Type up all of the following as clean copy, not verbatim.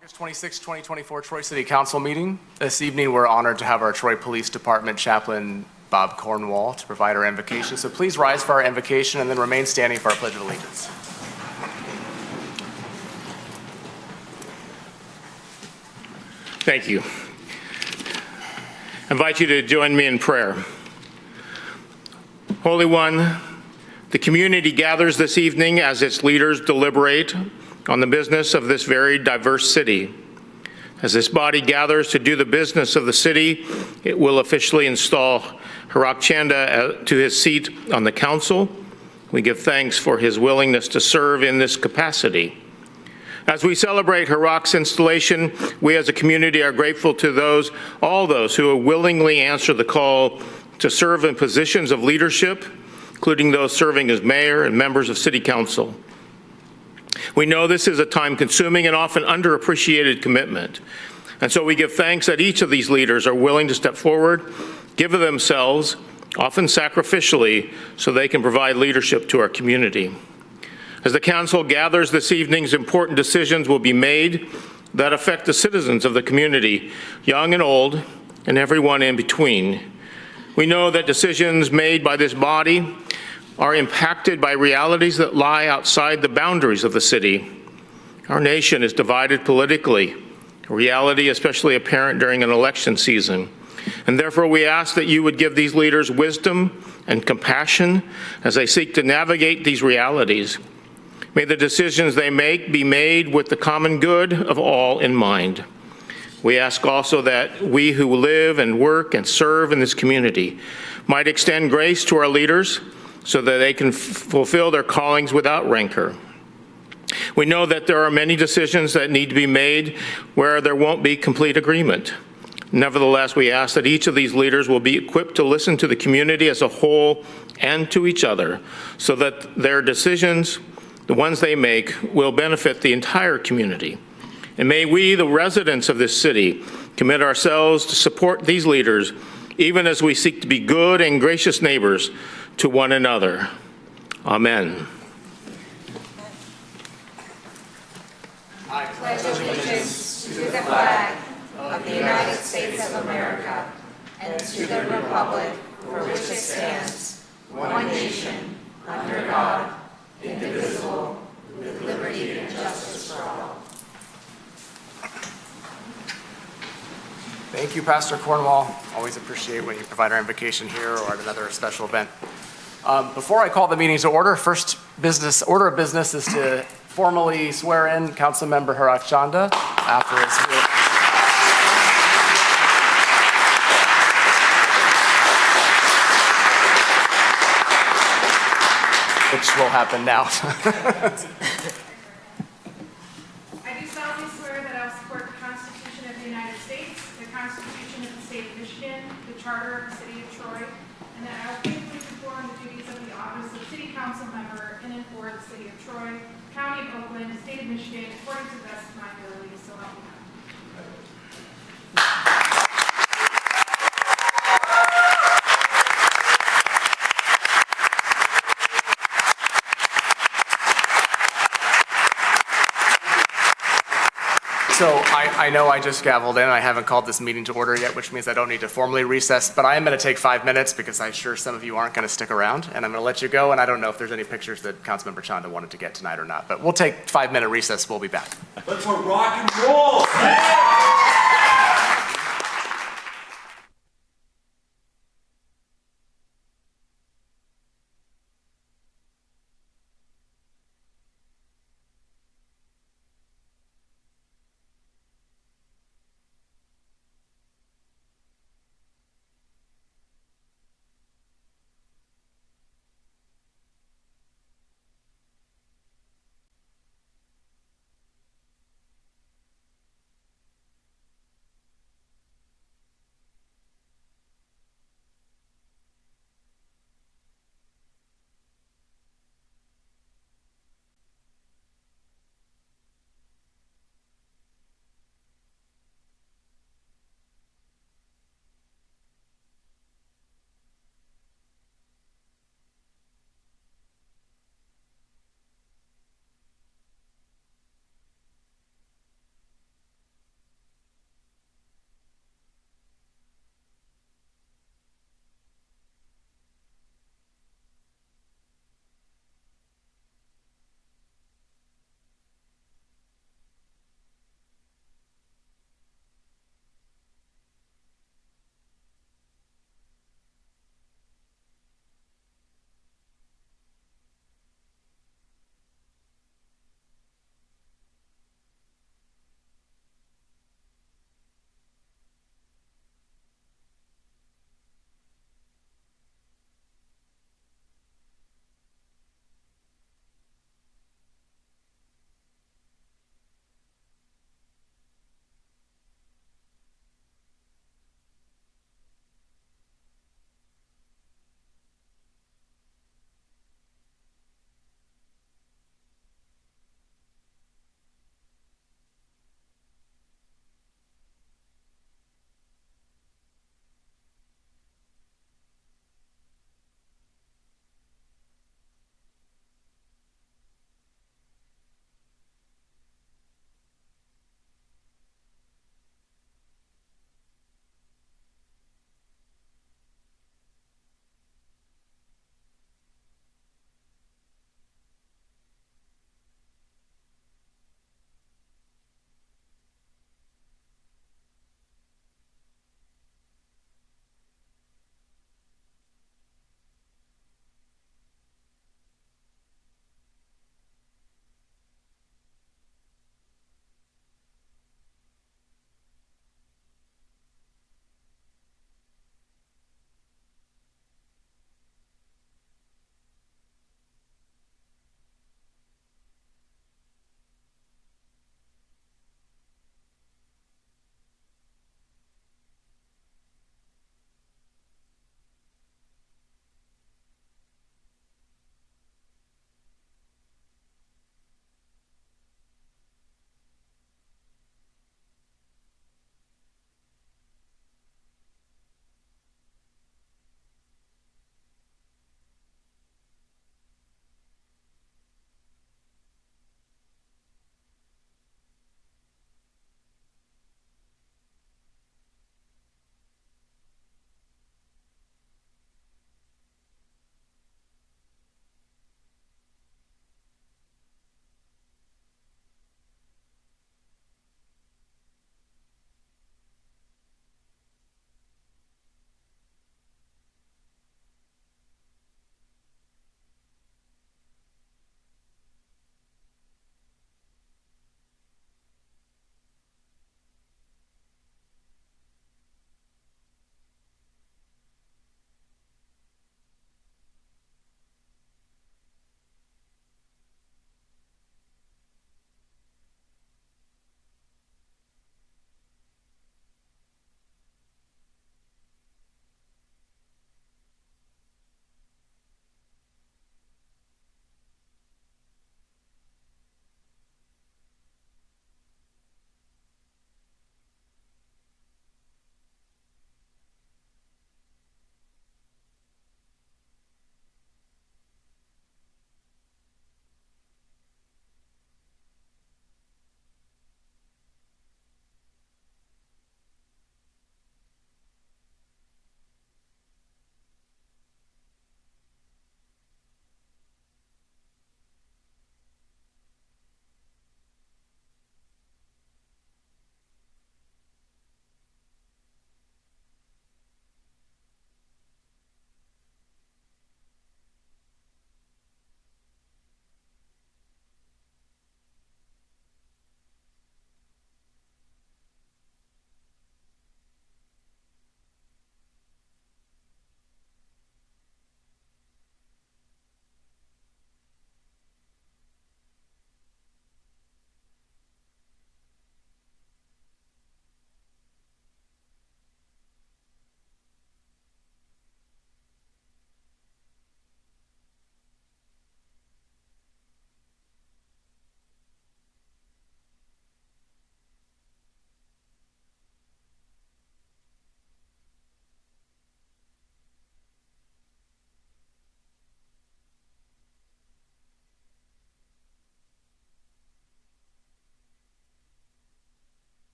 August 26, 2024 Troy City Council meeting. This evening, we're honored to have our Troy Police Department Chaplain, Bob Cornwall, to provide our invocation. So please rise for our invocation and then remain standing for our Pledge of Allegiance. Thank you. I invite you to join me in prayer. Holy One, the community gathers this evening as its leaders deliberate on the business of this very diverse city. As this body gathers to do the business of the city, it will officially install Hirak Chanda to his seat on the council. We give thanks for his willingness to serve in this capacity. As we celebrate Hirak's installation, we as a community are grateful to all those who willingly answer the call to serve in positions of leadership, including those serving as mayor and members of city council. We know this is a time-consuming and often underappreciated commitment. And so we give thanks that each of these leaders are willing to step forward, give of themselves, often sacrificially, so they can provide leadership to our community. As the council gathers this evening's important decisions will be made that affect the citizens of the community, young and old, and everyone in between. We know that decisions made by this body are impacted by realities that lie outside the boundaries of the city. Our nation is divided politically, a reality especially apparent during an election season. And therefore we ask that you would give these leaders wisdom and compassion as they seek to navigate these realities. May the decisions they make be made with the common good of all in mind. We ask also that we who live and work and serve in this community might extend grace to our leaders so that they can fulfill their callings without rancor. We know that there are many decisions that need to be made where there won't be complete agreement. Nevertheless, we ask that each of these leaders will be equipped to listen to the community as a whole and to each other so that their decisions, the ones they make, will benefit the entire community. And may we, the residents of this city, commit ourselves to support these leaders, even as we seek to be good and gracious neighbors to one another. Amen. I pledge allegiance to the flag of the United States of America and to the republic for which it stands, one nation, under God, indivisible, with liberty and justice for all. Thank you, Pastor Cornwall. Always appreciate when you provide our invocation here or at another special event. Before I call the meeting to order, first order of business is to formally swear in Councilmember Hirak Chanda after his which will happen now. I do solemnly swear that I will support the Constitution of the United States, the Constitution of the State of Michigan, the Charter of the City of Troy, and that I will faithfully perform the duties of the office of City Council Member in and for the City of Troy, County of Oakland, State of Michigan, according to the best of my ability, so help me God. So I know I just gavelled in. I haven't called this meeting to order yet, which means I don't need to formally recess, but I am going to take 5 minutes because I'm sure some of you aren't going to stick around, and I'm going to let you go, and I don't know if there's any pictures that Councilmember Chanda wanted to get tonight or not, but we'll take 5-minute recess. We'll be back. Let's rock and roll!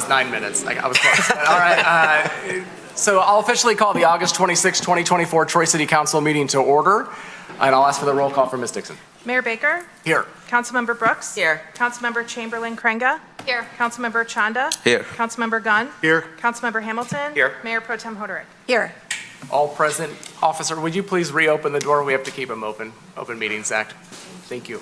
close, 9 minutes. I was close. All right. So I'll officially call the August 26, 2024 Troy City Council meeting to order, and I'll ask for the roll call from Ms. Dixon. Mayor Baker? Here. Councilmember Brooks? Here. Councilmember Chamberlain Krenga? Here. Councilmember Chanda? Here. Councilmember Gunn? Here. Councilmember Hamilton? Here. Mayor Pro Tem Hoderick? Here. All present. Officer, would you please reopen the door? We have to keep them open. Open Meetings Act. Thank you.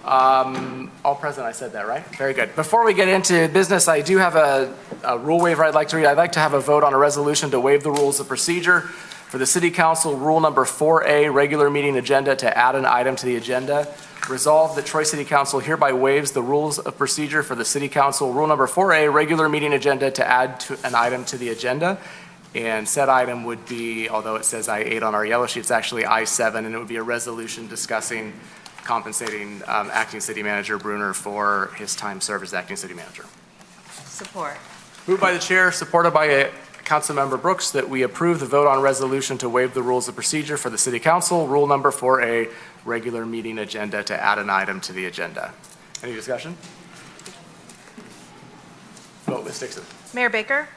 All present, I said that, right? Very good. Before we get into business, I do have a rule waiver I'd like to read. I'd like to have a vote on a resolution to waive the rules of procedure for the City Council Rule Number 4A, regular meeting agenda, to add an item to the agenda. Resolved that Troy City Council hereby waives the rules of procedure for the City Council Rule Number 4A, regular meeting agenda, to add an item to the agenda. And said item would be, although it says I-8 on our yellow sheet, it's actually I-7, and it would be a resolution discussing compensating Acting City Manager Bruner for his time served as Acting City Manager. Support. Moved by the chair, supported by Councilmember Brooks, that we approve the vote on resolution to waive the rules of procedure for the City Council, Rule Number 4A, regular meeting agenda, to add an item to the agenda. Any discussion? Vote, Ms. Dixon. Mayor Baker?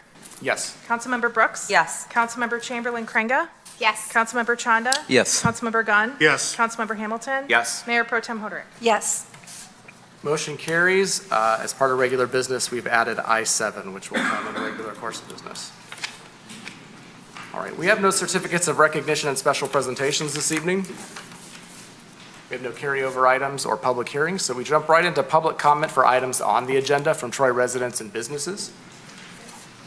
Yes. Councilmember Brooks? Yes. Councilmember Chamberlain Krenga? Yes. Councilmember Chanda? Yes. Councilmember Gunn? Yes. Councilmember Hamilton? Yes. Mayor Pro Tem Hoderick? Yes. Motion carries. As part of regular business, we've added I-7, which will come in the regular course of business. All right, we have no certificates of recognition and special presentations this evening. We have no carryover items or public hearings, so we jump right into public comment for items on the agenda from Troy residents and businesses.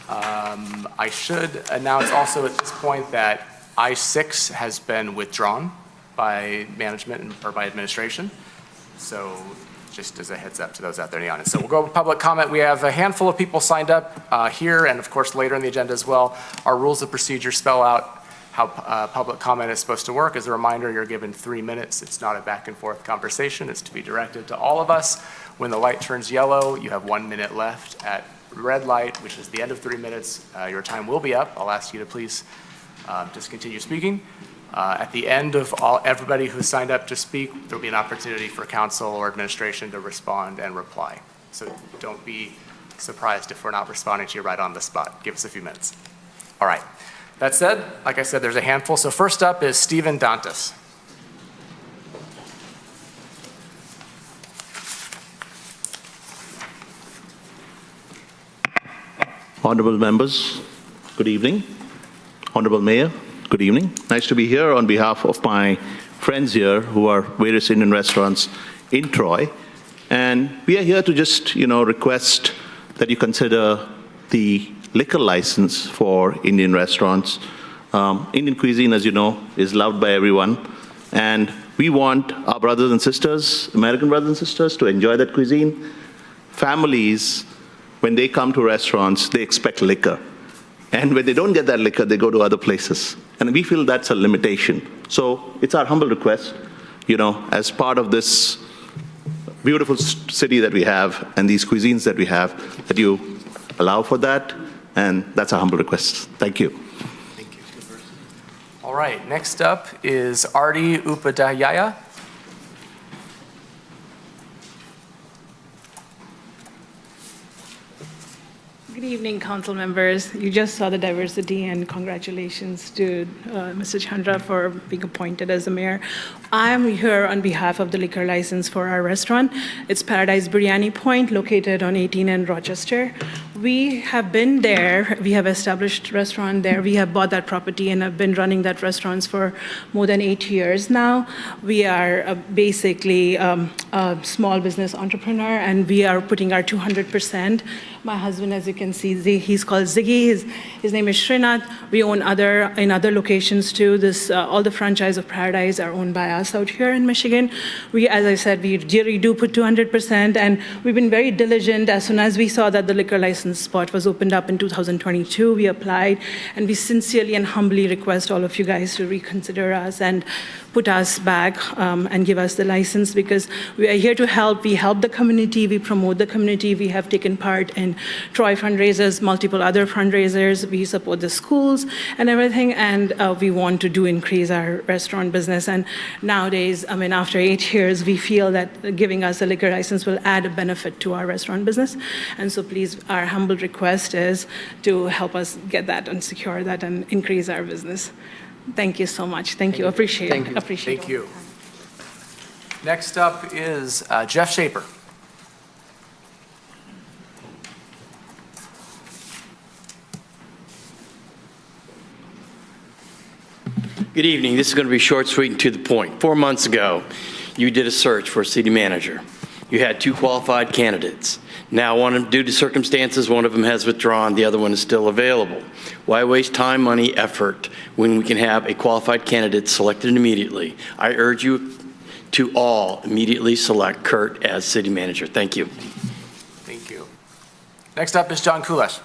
I should announce also at this point that I-6 has been withdrawn by management or by administration. So just as a heads up to those out there in the audience. So we'll go with public comment. We have a handful of people signed up here and of course later in the agenda as well. Our rules of procedure spell out how public comment is supposed to work. As a reminder, you're given 3 minutes. It's not a back and forth conversation. It's to be directed to all of us. When the light turns yellow, you have 1 minute left. At red light, which is the end of 3 minutes, your time will be up. I'll ask you to please just continue speaking. At the end of everybody who signed up to speak, there'll be an opportunity for council or administration to respond and reply. So don't be surprised if we're not responding to you right on the spot. Give us a few minutes. All right. That said, like I said, there's a handful. So first up is Stephen Dantas. Honorable members, good evening. Honorable Mayor, good evening. Nice to be here on behalf of my friends here who are various Indian restaurants in Troy. And we are here to just, request that you consider the liquor license for Indian restaurants. Indian cuisine, as you know, is loved by everyone. And we want our brothers and sisters, American brothers and sisters, to enjoy that cuisine. Families, when they come to restaurants, they expect liquor. And when they don't get that liquor, they go to other places. And we feel that's a limitation. So it's our humble request, as part of this beautiful city that we have and these cuisines that we have, that you allow for that. And that's our humble request. Thank you. Thank you. All right. Next up is Artie Upadhyaya. Good evening, council members. You just saw the diversity, and congratulations to Mr. Chandra for being appointed as the mayor. I'm here on behalf of the liquor license for our restaurant. It's Paradise Biryani Point, located on 18 and Rochester. We have been there. We have established restaurant there. We have bought that property and have been running that restaurants for more than 8 years now. We are basically a small business entrepreneur, and we are putting our 200%. My husband, as you can see, he's called Ziggy. His name is Srinath. We own in other locations too. All the franchise of Paradise are owned by us out here in Michigan. We, as I said, we really do put 200%, and we've been very diligent. As soon as we saw that the liquor license spot was opened up in 2022, we applied, and we sincerely and humbly request all of you guys to reconsider us and put us back and give us the license, because we are here to help. We help the community, we promote the community, we have taken part in and Troy fundraisers, multiple other fundraisers. We support the schools and everything, and we want to increase our restaurant business. And nowadays, I mean, after 8 years, we feel that giving us a liquor license will add a benefit to our restaurant business. And so please, our humble request is to help us get that and secure that and increase our business. Thank you so much. Thank you. Appreciate it. Appreciate Thank it. you. Next up is Jeff Shaper. Good evening. This is going to be short, sweet, and to the point. 4 months ago, you did a search for a city manager. You had 2 qualified candidates. Now, due to circumstances, one of them has withdrawn, the other one is still available. Why waste time, money, effort when we can have a qualified candidate selected immediately? I urge you to all immediately select Kurt as city manager. Thank you. Thank you. Next up is John Kulesh.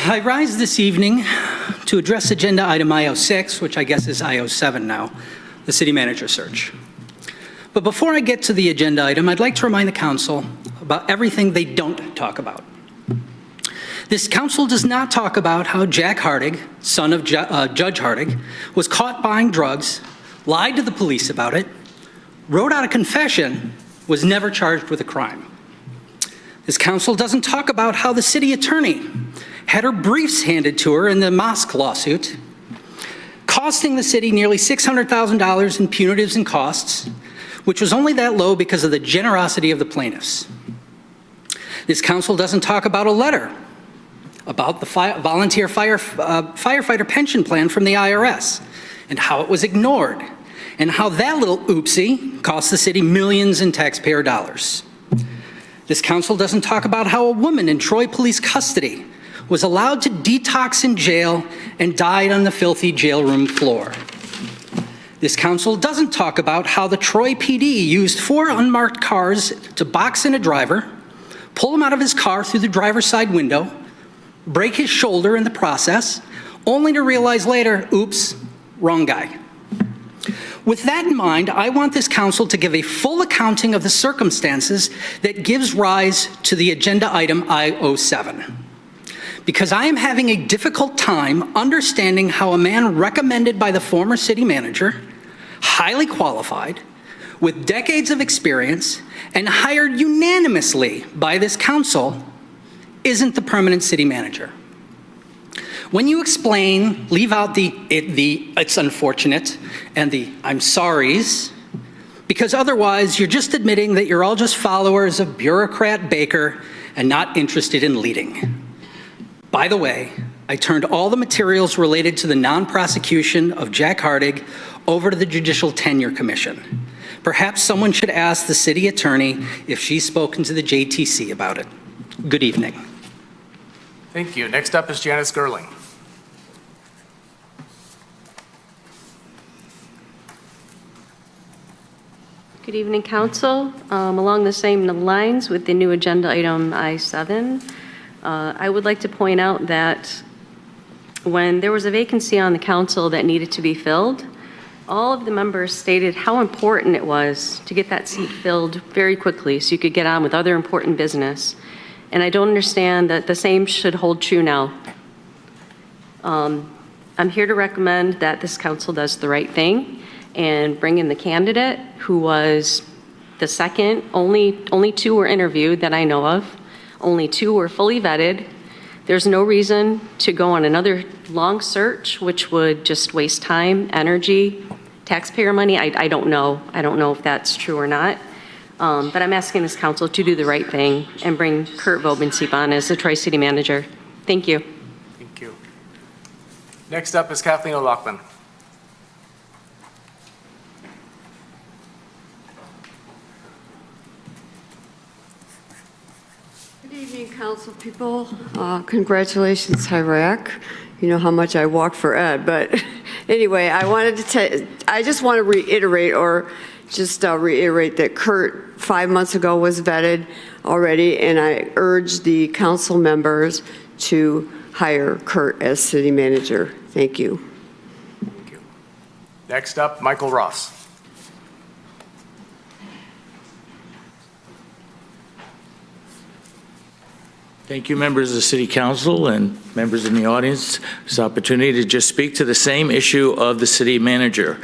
I rise this evening to address agenda item IO6, which I guess is IO7 now, the city manager search. But before I get to the agenda item, I'd like to remind the council about everything they don't talk about. This council does not talk about how Jack Hardig, son of Judge Hardig, was caught buying drugs, lied to the police about it, wrote out a confession, was never charged with a crime. This council doesn't talk about how the city attorney had her briefs handed to her in the mosque lawsuit, costing the city nearly $600,000 in punitives and costs, which was only that low because of the generosity of the plaintiffs. This council doesn't talk about a letter about the volunteer firefighter pension plan from the IRS and how it was ignored, and how that little oopsie cost the city millions in taxpayer dollars. This council doesn't talk about how a woman in Troy police custody was allowed to detox in jail and died on the filthy jail room floor. This council doesn't talk about how the Troy PD used 4 unmarked cars to box in a driver, pull him out of his car through the driver's side window, break his shoulder in the process, only to realize later, oops, wrong guy. With that in mind, I want this council to give a full accounting of the circumstances that gives rise to the agenda item IO7. Because I am having a difficult time understanding how a man recommended by the former city manager, highly qualified, with decades of experience, and hired unanimously by this council, isn't the permanent city manager. When you explain, leave out the it's unfortunate and the I'm sorries, because otherwise you're just admitting that you're all just followers of bureaucrat Baker and not interested in leading. By the way, I turned all the materials related to the non-prosecution of Jack Hardig over to the Judicial Tenure Commission. Perhaps someone should ask the city attorney if she's spoken to the JTC about it. Good evening. Thank you. Next up is Janice Gerling. Good evening, Council. Along the same lines with the new agenda item I-7, I would like to point out that when there was a vacancy on the council that needed to be filled, all of the members stated how important it was to get that seat filled very quickly so you could get on with other important business. And I don't understand that the same should hold true now. I'm here to recommend that this council does the right thing and bring in the candidate who was the second. Only 2 were interviewed that I know of. Only 2 were fully vetted. There's no reason to go on another long search, which would just waste time, energy, taxpayer money. I don't know. I don't know if that's true or not. But I'm asking this council to do the right thing and bring Kurt Vobensiep on as the Tri-City Manager. Thank you. Thank you. Next up is Kathleen O'Loughlin. Good evening, council people. Congratulations, Hyrak. You know how much I walk for Ed, but anyway, I just want to reiterate or just reiterate that Kurt, 5 months ago, was vetted already, and I urge the council members to hire Kurt as city manager. Thank you. Thank you. Next up, Michael Ross. Thank you, members of the City Council and members in the audience. This opportunity to just speak to the same issue of the city manager.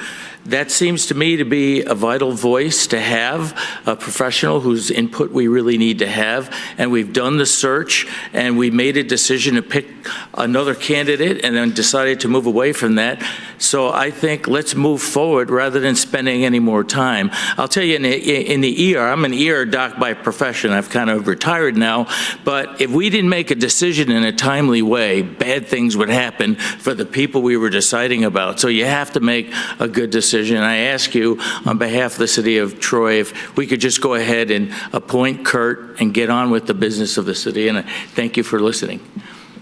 That seems to me to be a vital voice to have, a professional whose input we really need to have. And we've done the search and we made a decision to pick another candidate and then decided to move away from that. So I think let's move forward rather than spending any more time. I'll tell you, in the ER, I'm an ER doc by profession. I've kind of retired now. But if we didn't make a decision in a timely way, bad things would happen for the people we were deciding about. So you have to make a good decision. I ask you, on behalf of the city of Troy, if we could just go ahead and appoint Kurt and get on with the business of the city. And I thank you for listening.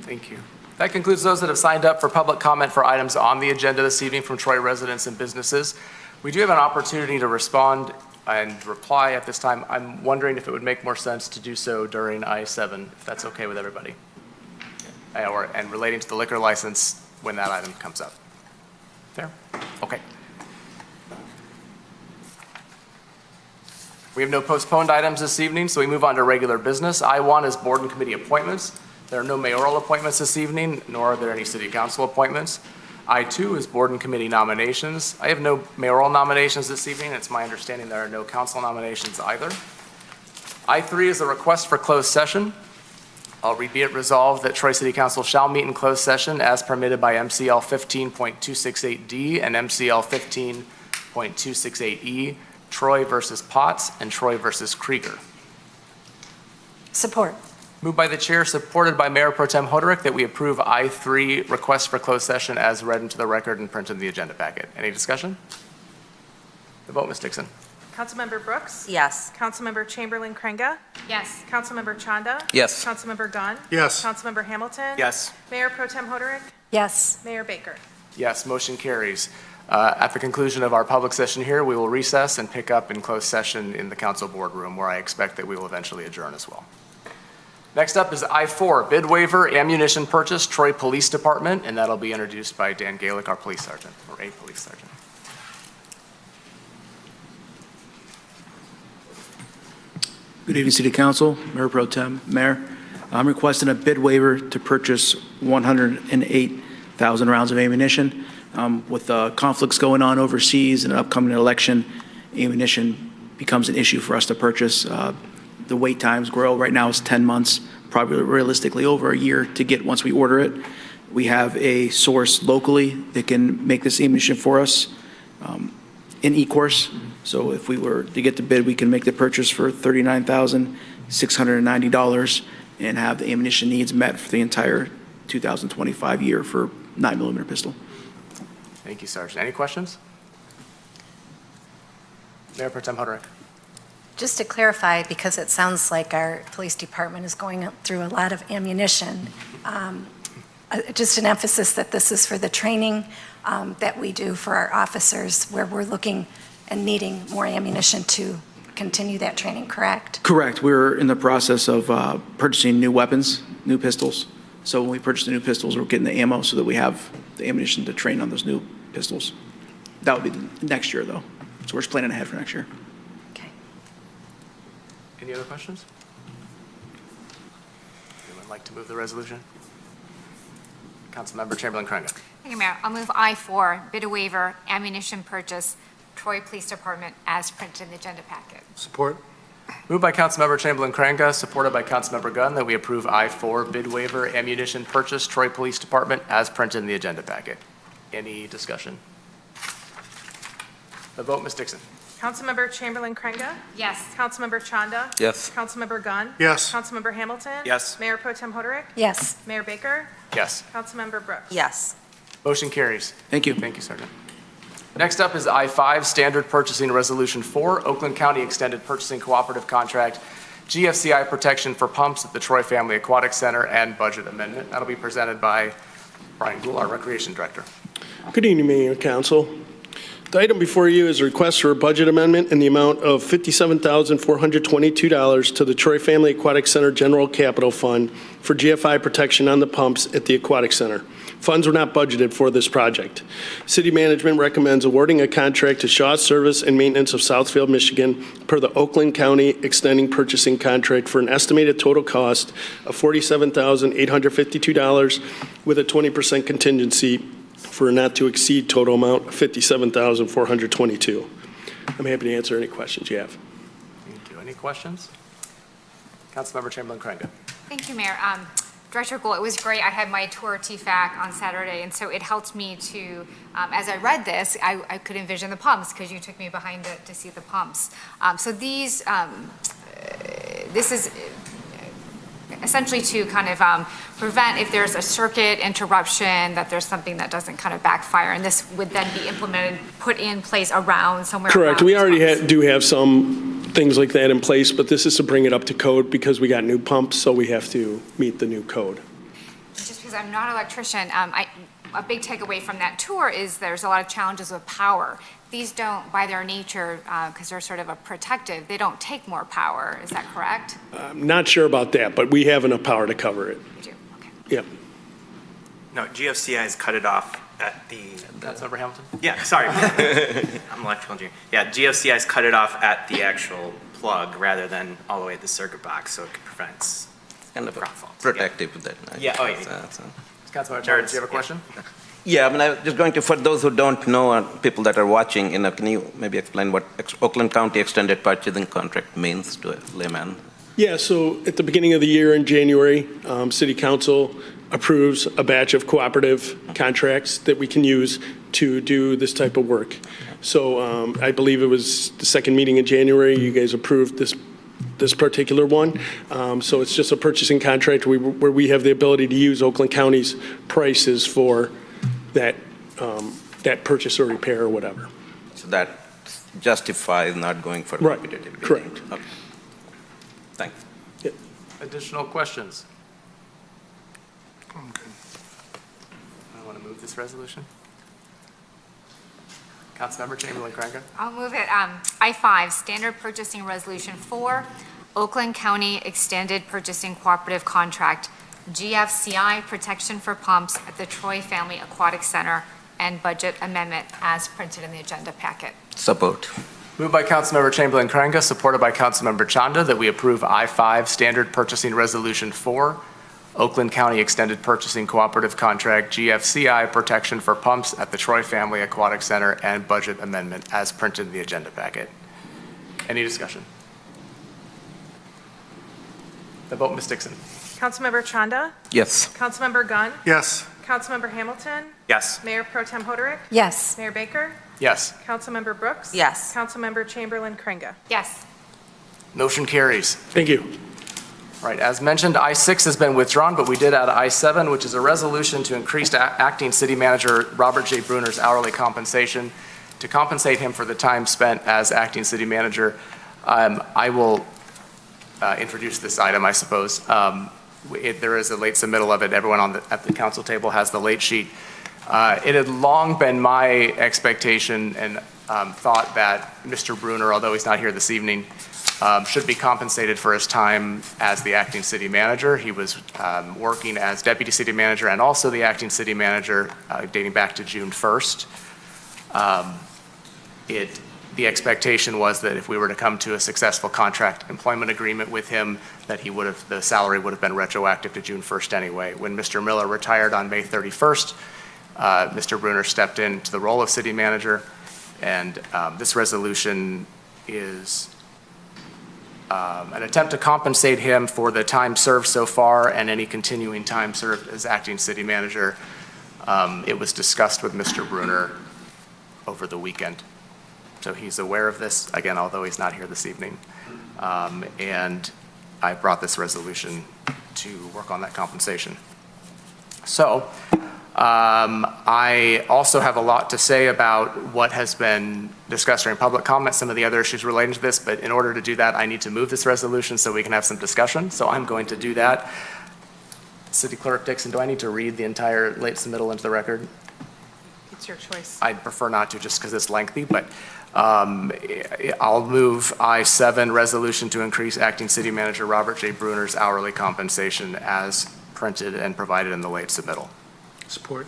Thank you. That concludes those that have signed up for public comment for items on the agenda this evening from Troy residents and businesses. We do have an opportunity to respond and reply at this time. I'm wondering if it would make more sense to do so during I-7, if that's okay with everybody. And relating to the liquor license when that item comes up. Fair? Okay. We have no postponed items this evening, so we move on to regular business. I-1 is board and committee appointments. There are no mayoral appointments this evening, nor are there any city council appointments. I-2 is board and committee nominations. I have no mayoral nominations this evening. It's my understanding there are no council nominations either. I-3 is a request for closed session. I'll read, be it resolved that Troy City Council shall meet in closed session as permitted by MCL 15.268D and MCL 15.268E, Troy versus Potts and Troy versus Krieger. Support. Moved by the chair, supported by Mayor Pro Tem Hoderick, that we approve I-3 request for closed session as read into the record and printed in the agenda packet. Any discussion? The vote, Ms. Dixon. Councilmember Brooks? Yes. Councilmember Chamberlain Craig? Yes. Councilmember Chanda? Yes. Councilmember Gunn? Yes. Councilmember Hamilton? Yes. Mayor Pro Tem Hoderick? Yes. Mayor Baker? Yes, motion carries. At the conclusion of our public session here, we will recess and pick up in closed session in the council boardroom, where I expect that we will eventually adjourn as well. Next up is I-4, bid waiver, ammunition purchase, Troy Police Department, and that'll be introduced by Dan Galick, our police sergeant, or a police sergeant. Good evening, City Council, Mayor Pro Tem, Mayor. I'm requesting a bid waiver to purchase 108,000 rounds of ammunition. With conflicts going on overseas and an upcoming election, ammunition becomes an issue for us to purchase. The wait times grow. Right now it's 10 months, probably realistically over a year to get once we order it. We have a source locally that can make this ammunition for us in E-Course. So if we were to get the bid, we can make the purchase for $39,690 and have the ammunition needs met for the entire 2025 year for 9mm pistol. Thank you, Sergeant. Any questions? Mayor Pro Tem Hoderick. Just to clarify, because it sounds like our police department is going through a lot of ammunition, just an emphasis that this is for the training that we do for our officers, where we're looking and needing more ammunition to continue that training, correct? Correct. We're in the process of purchasing new weapons, new pistols. So when we purchase the new pistols, we're getting the ammo so that we have the ammunition to train on those new pistols. That would be next year, though. So we're just planning ahead for next year. Okay. Any other questions? Anyone like to move the resolution? Councilmember Chamberlain Craig. Thank you, Mayor. I'll move I-4, bid waiver, ammunition purchase, Troy Police Department, as printed in the agenda packet. Support. Moved by Councilmember Chamberlain Cranka, supported by Councilmember Gunn, that we approve I-4 bid waiver, ammunition purchase, Troy Police Department, as printed in the agenda packet. Any discussion? The vote, Ms. Dixon. Councilmember Chamberlain Craig? Yes. Councilmember Chanda? Yes. Councilmember Gunn? Yes. Councilmember Hamilton? Yes. Mayor Pro Tem Hoderick? Yes. Mayor Baker? Yes. Councilmember Brooks? Yes. Motion carries. Thank you. Thank you, Sergeant. Next up is I-5, Standard Purchasing Resolution 4, Oakland County Extended Purchasing Cooperative Contract, GFCI protection for pumps at the Troy Family Aquatic Center, and budget amendment. That'll be presented by Brian Gould, our Recreation Director. Good evening, Mayor and Council. The item before you is a request for a budget amendment in the amount of $57,422 to the Troy Family Aquatic Center General Capital Fund for GFI protection on the pumps at the Aquatic Center. Funds were not budgeted for this project. City management recommends awarding a contract to Shaw Service and Maintenance of Southfield, Michigan, per the Oakland County Extending Purchasing Contract for an estimated total cost of $47,852 with a 20% contingency for a not-to-exceed total amount of $57,422. I'm happy to answer any questions you have. Thank you. Any questions? Councilmember Chamberlain Craig. Thank you, Mayor. Director Gould, it was great. I had my tour TFAC on Saturday, and so it helped me to, as I read this, I could envision the pumps because you took me behind it to see the pumps. So this is essentially to kind of prevent if there's a circuit interruption, that there's something that doesn't kind of backfire, and this would then be implemented, put in place around somewhere. Correct. around We these already pumps. do have some things like that in place, but this is to bring it up to code because we got new pumps, so we have to meet the new code. Just because I'm not an electrician, a big takeaway from that tour is there's a lot of challenges with power. These don't, by their nature, because they're sort of a protective, they don't take more power. Is that correct? I'm not sure about that, but we have enough power to cover it. You do, okay. Yep. No, GFCI has cut it off at the. Councilmember Hamilton? Yeah, sorry. I'm an electrical engineer. Yeah, GFCI has cut it off at the actual plug rather than all the way at the circuit box, so it prevents kind of prop faults. protective with that. Yeah, oh, yeah. Councilmember Jarrett, do you have a question? Yeah, I mean, I was just going to, for those who don't know, people that are watching, can you maybe explain what Oakland County Extended Purchasing Contract means to a layman? Yeah, so at the beginning of the year in January, City Council approves a batch of cooperative contracts that we can use to do this type of work. So I believe it was the second meeting in January, you guys approved this particular one. So it's just a purchasing contract where we have the ability to use Oakland County's prices for that purchase or repair or whatever. So that justifies not going for Right, competitive bidding. correct. Okay. Thanks. Additional questions? I want to move this resolution. Councilmember Chamberlain Craig. I'll move it. I-5, Standard Purchasing Resolution 4, Oakland County Extended Purchasing Cooperative Contract, GFCI Protection for Pumps at the Troy Family Aquatic Center, and budget amendment as printed in the agenda packet. Support. Moved by Councilmember Chamberlain Craig, supported by Councilmember Chanda, that we approve I-5 Standard Purchasing Resolution 4, Oakland County Extended Purchasing Cooperative Contract, GFCI Protection for Pumps at the Troy Family Aquatic Center, and budget amendment as printed in the agenda packet. Any discussion? The vote, Ms. Dixon. Councilmember Chanda? Yes. Councilmember Gunn? Yes. Councilmember Hamilton? Yes. Mayor Pro Tem Hoderick? Yes. Mayor Baker? Yes. Councilmember Brooks? Yes. Councilmember Chamberlain Craig? Yes. Motion carries. Thank you. Right, as mentioned, I-6 has been withdrawn, but we did add I-7, which is a resolution to increase acting city manager Robert J. Bruner's hourly compensation to compensate him for the time spent as acting city manager. I will introduce this item, I suppose. There is a late submittal of it. Everyone at the council table has the late sheet. It had long been my expectation and thought that Mr. Bruner, although he's not here this evening, should be compensated for his time as the acting city manager. He was working as deputy city manager and also the acting city manager dating back to June 1st. The expectation was that if we were to come to a successful contract employment agreement with him, that the salary would have been retroactive to June 1st anyway. When Mr. Miller retired on May 31st, Mr. Bruner stepped into the role of city manager, and this resolution is an attempt to compensate him for the time served so far and any continuing time served as acting city manager. It was discussed with Mr. Bruner over the weekend. So he's aware of this, again, although he's not here this evening. And I brought this resolution to work on that compensation. So I also have a lot to say about what has been discussed during public comment, some of the other issues relating to this, but in order to do that, I need to move this resolution so we can have some discussion. So I'm going to do that. City Clerk Dixon, do I need to read the entire late submittal into the record? It's your choice. I'd prefer not to, just because it's lengthy, but I'll move I-7, resolution to increase acting city manager Robert J. Bruner's hourly compensation as printed and provided in the late submittal. Support.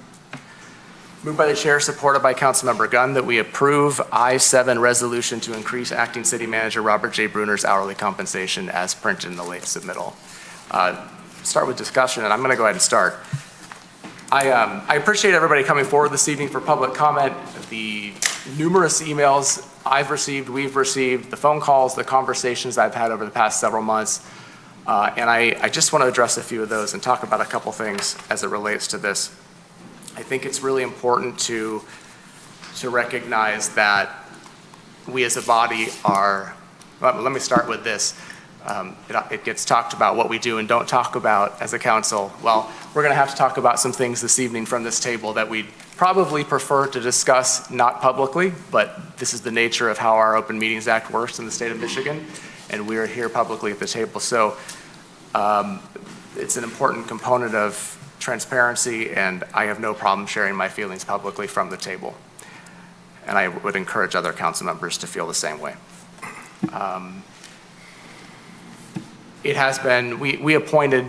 Moved by the chair, supported by Councilmember Gunn, that we approve I-7 resolution to increase acting city manager Robert J. Bruner's hourly compensation as printed in the late submittal. Start with discussion, and I'm going to go ahead and start. I appreciate everybody coming forward this evening for public comment. The numerous emails I've received, we've received, the phone calls, the conversations I've had over the past several months. And I just want to address a few of those and talk about a couple things as it relates to this. I think it's really important to recognize that we as a body are, well, let me start with this. It gets talked about what we do and don't talk about as a council. Well, we're going to have to talk about some things this evening from this table that we'd probably prefer to discuss not publicly, but this is the nature of how our Open Meetings Act works in the state of Michigan, and we're here publicly at the table. So it's an important component of transparency, and I have no problem sharing my feelings publicly from the table. And I would encourage other council members to feel the same way. It has been, we appointed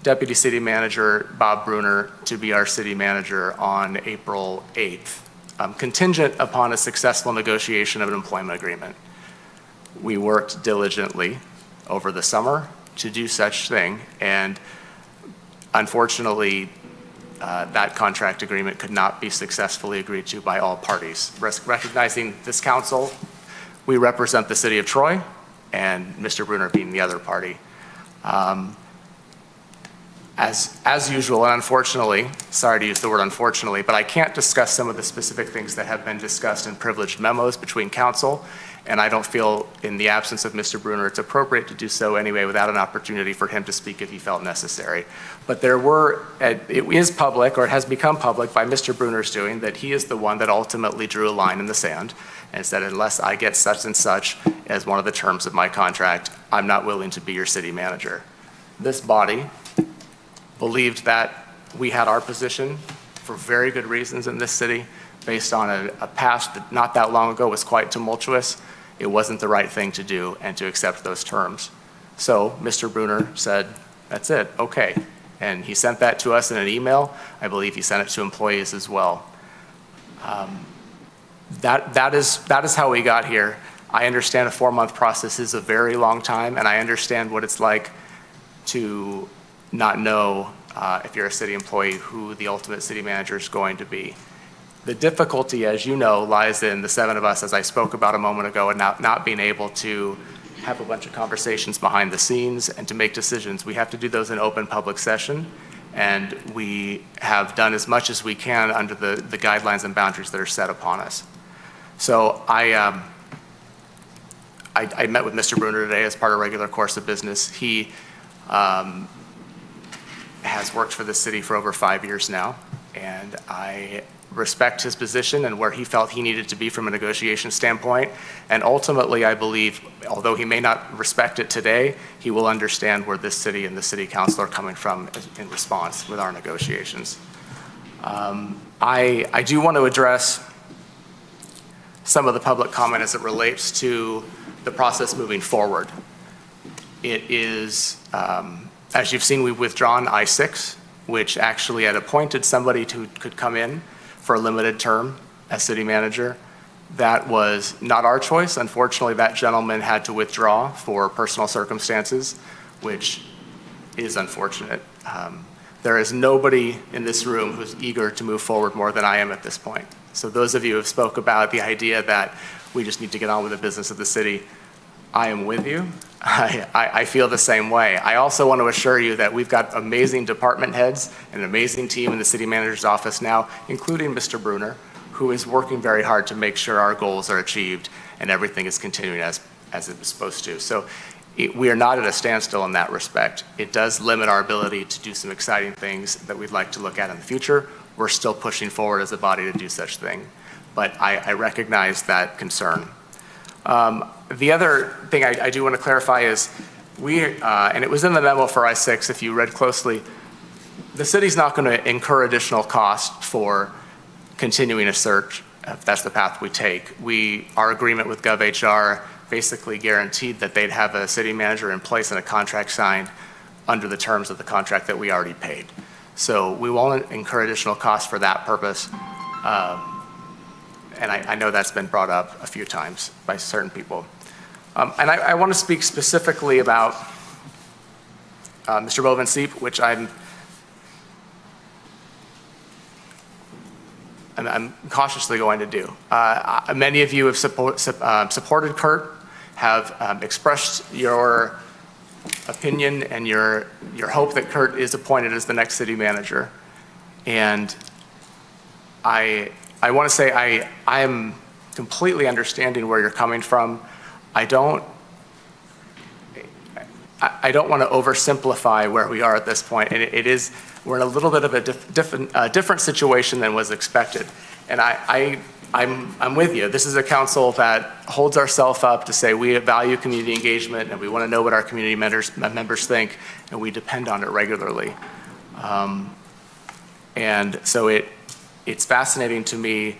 Deputy City Manager Bob Bruner to be our city manager on April 8th, contingent upon a successful negotiation of an employment agreement. We worked diligently over the summer to do such thing, and unfortunately, that contract agreement could not be successfully agreed to by all parties. Recognizing this council, we represent the city of Troy, and Mr. Bruner being the other party. As usual, and unfortunately, sorry to use the word unfortunately, but I can't discuss some of the specific things that have been discussed in privileged memos between council, and I don't feel, in the absence of Mr. Bruner, it's appropriate to do so anyway without an opportunity for him to speak if he felt necessary. But there were, it is public, or it has become public by Mr. Bruner's doing, that he is the one that ultimately drew a line in the sand and said, unless I get such and such as one of the terms of my contract, I'm not willing to be your city manager. This body believed that we had our position for very good reasons in this city, based on a past that not that long ago was quite tumultuous. It wasn't the right thing to do and to accept those terms. So Mr. Bruner said, that's it, okay. And he sent that to us in an email. I believe he sent it to employees as well. That is how we got here. I understand a 4-month process is a very long time, and I understand what it's like to not know, if you're a city employee, who the ultimate city manager is going to be. The difficulty, as you know, lies in the 7 of us, as I spoke about a moment ago, and not being able to have a bunch of conversations behind the scenes and to make decisions. We have to do those in open public session, and we have done as much as we can under the guidelines and boundaries that are set upon us. So I met with Mr. Bruner today as part of regular course of business. He has worked for the city for over 5 years now, and I respect his position and where he felt he needed to be from a negotiation standpoint. And ultimately, I believe, although he may not respect it today, he will understand where this city and the city council are coming from in response with our negotiations. I do want to address some of the public comment as it relates to the process moving forward. It is, as you've seen, we've withdrawn I-6, which actually had appointed somebody who could come in for a limited term as city manager. That was not our choice. Unfortunately, that gentleman had to withdraw for personal circumstances, which is unfortunate. There is nobody in this room who's eager to move forward more than I am at this point. So those of you who have spoke about the idea that we just need to get on with the business of the city, I am with you. I feel the same way. I also want to assure you that we've got amazing department heads and an amazing team in the city manager's office now, including Mr. Bruner, who is working very hard to make sure our goals are achieved and everything is continuing as it was supposed to. So we are not at a standstill in that respect. It does limit our ability to do some exciting things that we'd like to look at in the future. We're still pushing forward as a body to do such thing. But I recognize that concern. The other thing I do want to clarify is and it was in the memo for I-6, if you read closely, the city's not going to incur additional cost for continuing a search, if that's the path we take. Our agreement with GovHR basically guaranteed that they'd have a city manager in place and a contract signed under the terms of the contract that we already paid. So we won't incur additional costs for that purpose. And I know that's been brought up a few times by certain people. And I want to speak specifically about Mr. Bovenseep, which I'm cautiously going to do. Many of you have supported Kurt, have expressed your opinion and your hope that Kurt is appointed as the next city manager. And I want to say I am completely understanding where you're coming from. I don't want to oversimplify where we are at this point. And we're in a little bit of a different situation than was expected. And I'm with you. This is a council that holds ourselves up to say we value community engagement and we want to know what our community members think, and we depend on it regularly. And so it's fascinating to me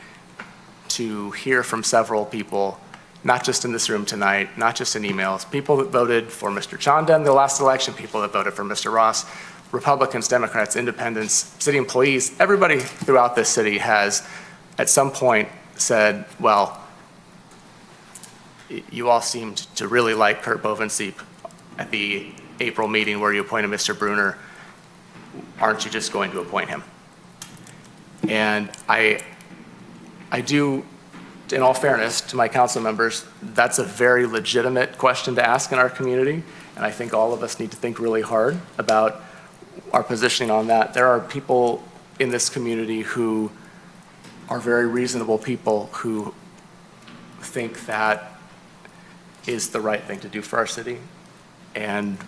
to hear from several people, not just in this room tonight, not just in emails, people that voted for Mr. Chanda in the last election, people that voted for Mr. Ross, Republicans, Democrats, independents, city employees, everybody throughout this city has at some point said, well, you all seemed to really like Kurt Bovenseep at the April meeting where you appointed Mr. Bruner. Aren't you just going to appoint him? And I do, in all fairness to my council members, that's a very legitimate question to ask in our community. And I think all of us need to think really hard about our positioning on that. There are people in this community who are very reasonable people who think that is the right thing to do for our city. And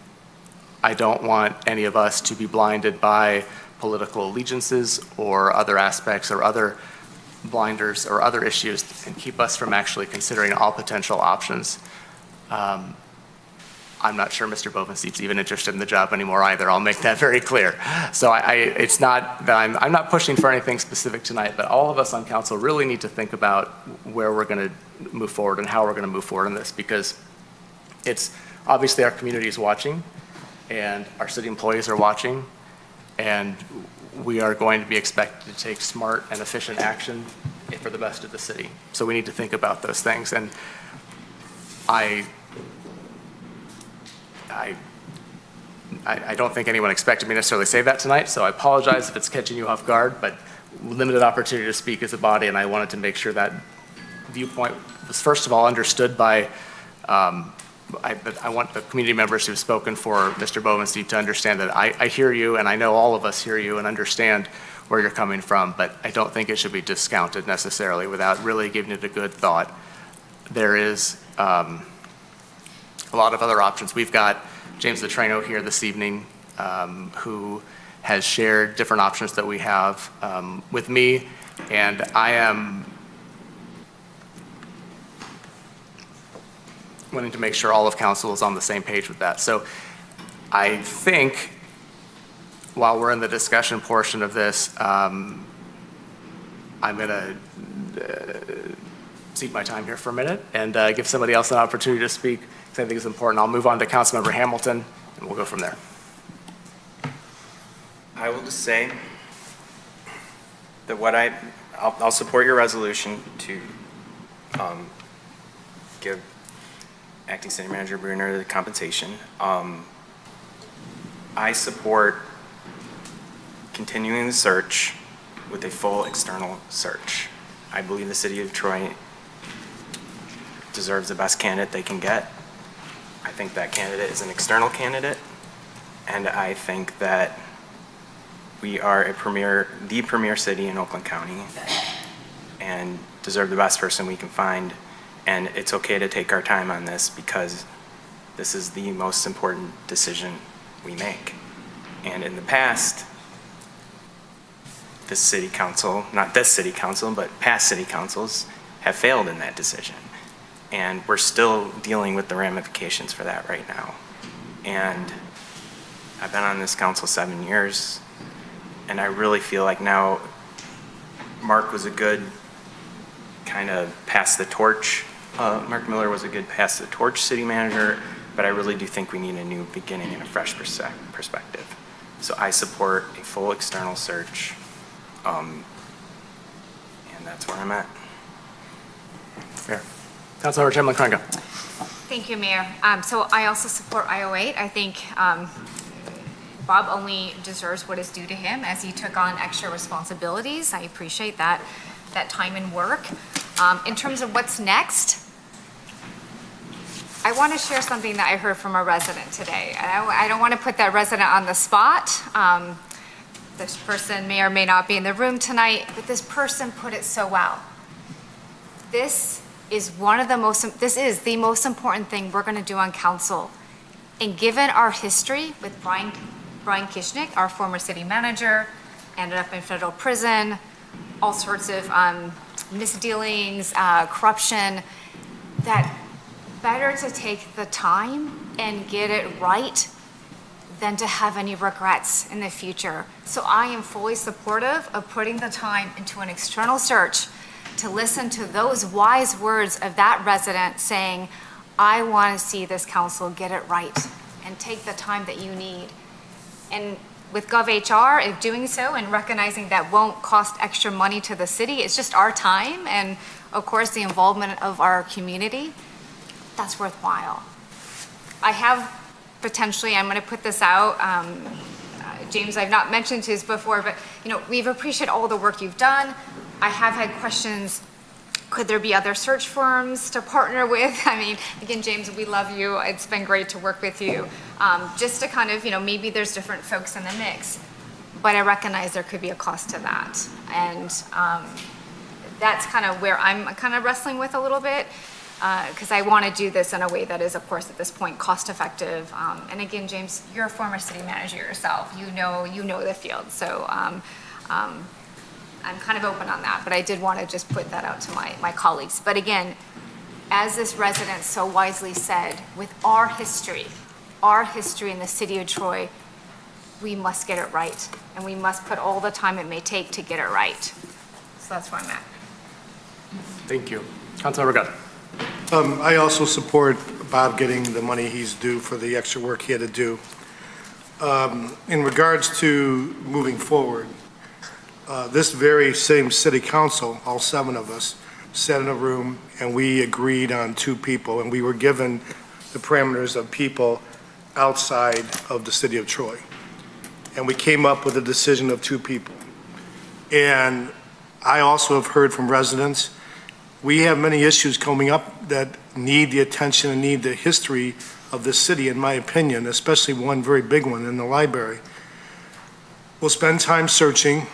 I don't want any of us to be blinded by political allegiances or other aspects or other blinders or other issues and keep us from actually considering all potential options. I'm not sure Mr. Bovenseep's even interested in the job anymore either. I'll make that very clear. So it's not that I'm not pushing for anything specific tonight, but all of us on council really need to think about where we're going to move forward and how we're going to move forward in this, because it's obviously our community is watching and our city employees are watching, and we are going to be expected to take smart and efficient action for the best of the city. So we need to think about those things. And I don't think anyone expected me to necessarily say that tonight, so I apologize if it's catching you off guard, but limited opportunity to speak as a body, and I wanted to make sure that viewpoint was first of all understood by, I want the community members who've spoken for Mr. Bovenseep to understand that I hear you, and I know all of us hear you and understand where you're coming from, but I don't think it should be discounted necessarily without really giving it a good thought. There is a lot of other options. We've got James Latreno here this evening, who has shared different options that we have with me, and I am wanting to make sure all of council is on the same page with that. So I think while we're in the discussion portion of this, I'm going to cede my time here for a minute and give somebody else an opportunity to speak, because I think it's important. I'll move on to Councilmember Hamilton, and we'll go from there. I will just say that I'll support your resolution to give Acting City Manager Bruner the compensation. I support continuing the search with a full external search. I believe the city of Troy deserves the best candidate they can get. I think that candidate is an external candidate, and I think that we are the premier city in Oakland County and deserve the best person we can find. And it's okay to take our time on this, because this is the most important decision we make. And in the past, this city council, not this city council, but past city councils have failed in that decision. And we're still dealing with the ramifications for that right now. And I've been on this council 7 years, and I really feel like now Mark was a good kind of pass the torch. Mark Miller was a good pass the torch city manager, but I really do think we need a new beginning and a fresh perspective. So I support a full external search, and that's where I'm at. Fair. Councilmember Chamberlain-Crankle. Thank you, Mayor. So I also support IO8. I think Bob only deserves what is due to him as he took on extra responsibilities. I appreciate that time and work. In terms of what's next, I want to share something that I heard from a resident today. I don't want to put that resident on the spot. This person may or may not be in the room tonight, but this person put it so well. This is the most important thing we're going to do on council. And given our history with Brian Kishnick, our former city manager, ended up in federal prison, all sorts of misdealings, corruption, that better to take the time and get it right than to have any regrets in the future. So I am fully supportive of putting the time into an external search to listen to those wise words of that resident saying, I want to see this council get it right and take the time that you need. And with GovHR, if doing so and recognizing that won't cost extra money to the city, it's just our time and of course the involvement of our community, that's worthwhile. I have potentially, I'm going to put this out, James, I've not mentioned his before, but we've appreciated all the work you've done. I have had questions, could there be other search firms to partner with? I mean, again, James, we love you. It's been great to work with you. Just to kind of, maybe there's different folks in the mix, but I recognize there could be a cost to that. And that's kind of where I'm kind of wrestling with a little bit, because I want to do this in a way that is, of course, at this point, cost effective. And again, James, you're a former city manager yourself. You know the field. So I'm kind of open on that, but I did want to just put that out to my colleagues. But again, as this resident so wisely said, with our history in the city of Troy, we must get it right. And we must put all the time it may take to get it right. So that's where I'm at. Thank you. Councilmember Gunn. I also support Bob getting the money he's due for the extra work he had to do. In regards to moving forward, this very same city council, all 7 of us, sat in a room and we agreed on 2 people, and we were given the parameters of people outside of the city of Troy. And we came up with a decision of 2 people. And I also have heard from residents, we have many issues coming up that need the attention and need the history of this city, in my opinion, especially one very big one in the library. We'll spend time searching.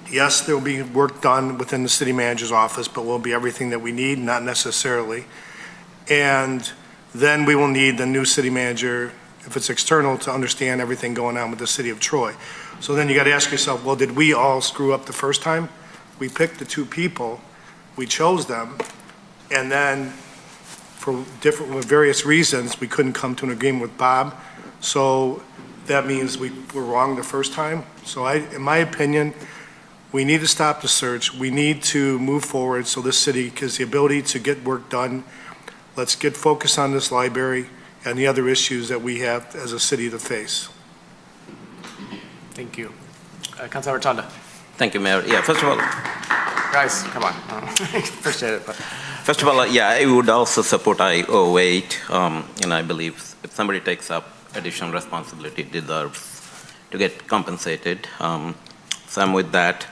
Yes, there will be work done within the city manager's office, but will be everything that we need, not necessarily. And then we will need the new city manager, if it's external, to understand everything going on with the city of Troy. So then you got to ask yourself, well, did we all screw up the first time? We picked the 2 people, we chose them, and then for various reasons, we couldn't come to an agreement with Bob. So that means we were wrong the first time. So in my opinion, we need to stop the search. We need to move forward so this city has the ability to get work done. Let's get focused on this library and the other issues that we have as a city to face. Thank you. Councilmember Tanda. Thank you, Mayor. Yeah, first of all, guys, come on. Appreciate it. But. First of all, yeah, I would also support IO8. I believe if somebody takes up additional responsibility, deserves to get compensated. So I'm with that.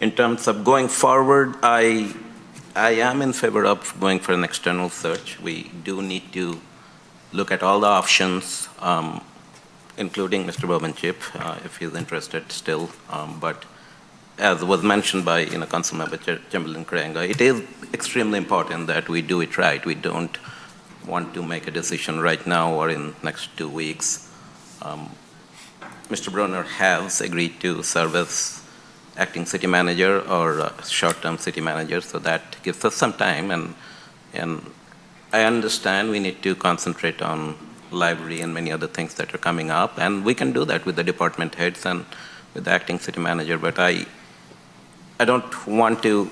In terms of going forward, I am in favor of going for an external search. We do need to look at all the options, including Mr. Bobenchip, if he's interested still. But as was mentioned by Councilmember Chamberlain-Crankle, it is extremely important that we do it right. We don't want to make a decision right now or in next 2 weeks. Mr. Brunner has agreed to serve as acting city manager or short-term city manager, so that gives us some time. And I understand we need to concentrate on library and many other things that are coming up, and we can do that with the department heads and with the acting city manager. But I don't want to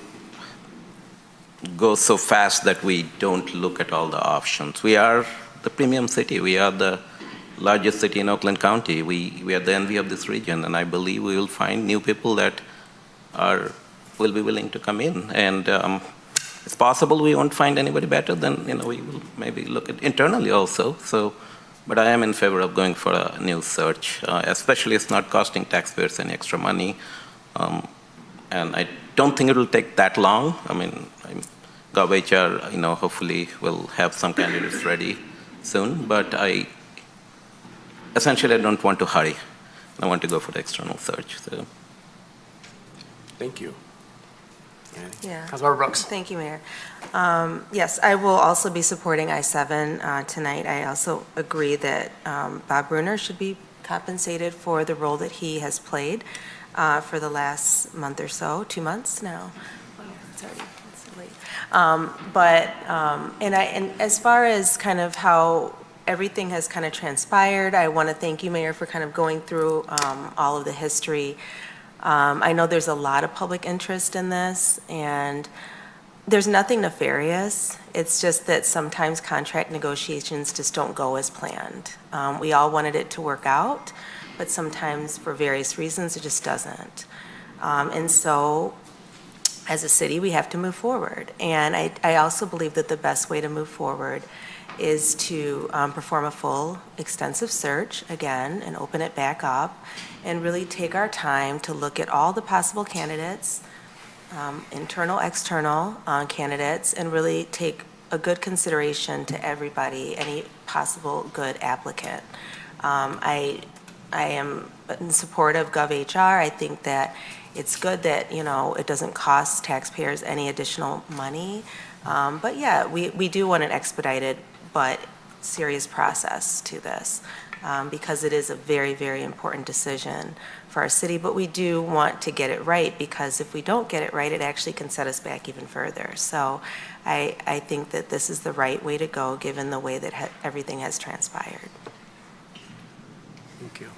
go so fast that we don't look at all the options. We are the premium city. We are the largest city in Oakland County. We are the envy of this region, and I believe we will find new people that will be willing to come in. And it's possible we won't find anybody better, then we will maybe look at internally also. So, but I am in favor of going for a new search, especially it's not costing taxpayers any extra money. And I don't think it will take that long. I mean, GovHR, hopefully will have some candidates ready soon, but essentially I don't want to hurry. I want to go for the external search. So. Thank you. Yeah. Councilmember Brooks. Thank you, Mayor. Yes, I will also be supporting I-7 tonight. I also agree that Bob Bruner should be compensated for the role that he has played for the last month or so, 2 months now. Oh, yeah, it's late. And as far as kind of how everything has kind of transpired, I want to thank you, Mayor, for kind of going through all of the history. I know there's a lot of public interest in this, and there's nothing nefarious. It's just that sometimes contract negotiations just don't go as planned. We all wanted it to work out, but sometimes for various reasons it just doesn't. And so as a city, we have to move forward. And I also believe that the best way to move forward is to perform a full, extensive search again and open it back up and really take our time to look at all the possible candidates, internal, external candidates, and really take a good consideration to everybody, any possible good applicant. I am in support of GovHR. I think that it's good that, it doesn't cost taxpayers any additional money. But yeah, we do want an expedited but serious process to this because it is a very, very important decision for our city. But we do want to get it right because if we don't get it right, it actually can set us back even further. So I think that this is the right way to go given the way that everything has transpired. Thank you.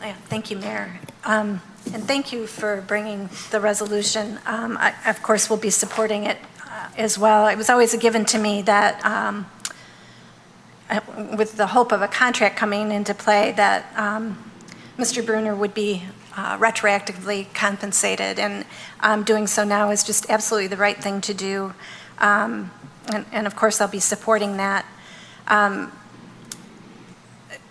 Yeah, thank you, Mayor. And thank you for bringing the resolution. I, of course, will be supporting it as well. It was always a given to me that with the hope of a contract coming into play that Mr. Bruner would be retroactively compensated, and doing so now is just absolutely the right thing to do. And of course, I'll be supporting that.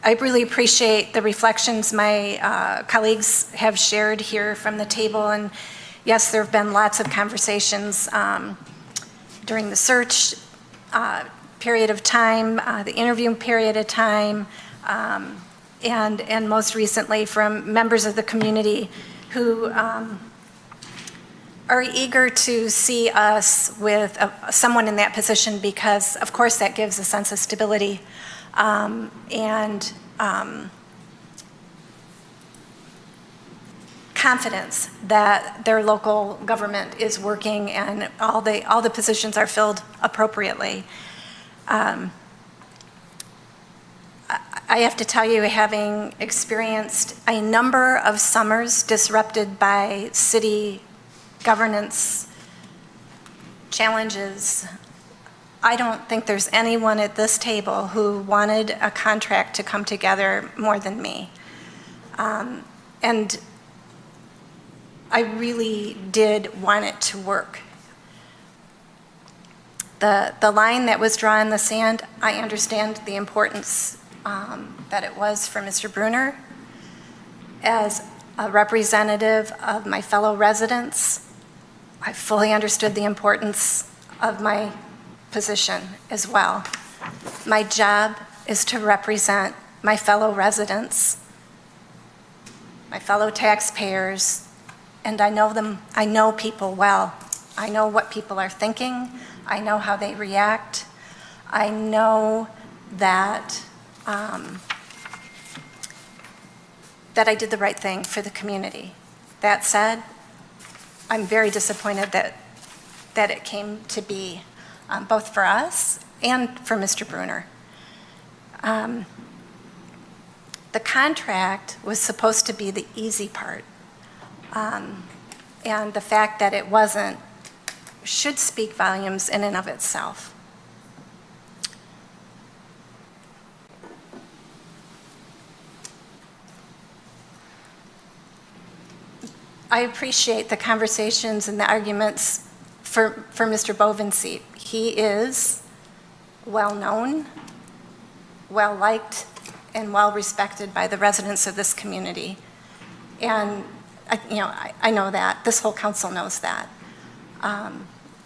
I really appreciate the reflections my colleagues have shared here from the table. And yes, there have been lots of conversations during the search period of time, the interview period of time, and most recently from members of the community who are eager to see us with someone in that position because, of course, that gives a sense of stability. And confidence that their local government is working and all the positions are filled appropriately. I have to tell you, having experienced a number of summers disrupted by city governance challenges, I don't think there's anyone at this table who wanted a contract to come together more than me. And I really did want it to work. The line that was drawn in the sand, I understand the importance that it was for Mr. Bruner. As a representative of my fellow residents, I fully understood the importance of my position as well. My job is to represent my fellow residents, my fellow taxpayers, and I know them, I know people well. I know what people are thinking. I know how they react. I know that that I did the right thing for the community. That said, I'm very disappointed that it came to be both for us and for Mr. Bruner. The contract was supposed to be the easy part. And the fact that it wasn't should speak volumes in and of itself. I appreciate the conversations and the arguments for Mr. Bovenseat. He is well-known, well-liked, and well-respected by the residents of this community. And, I know that. This whole council knows that.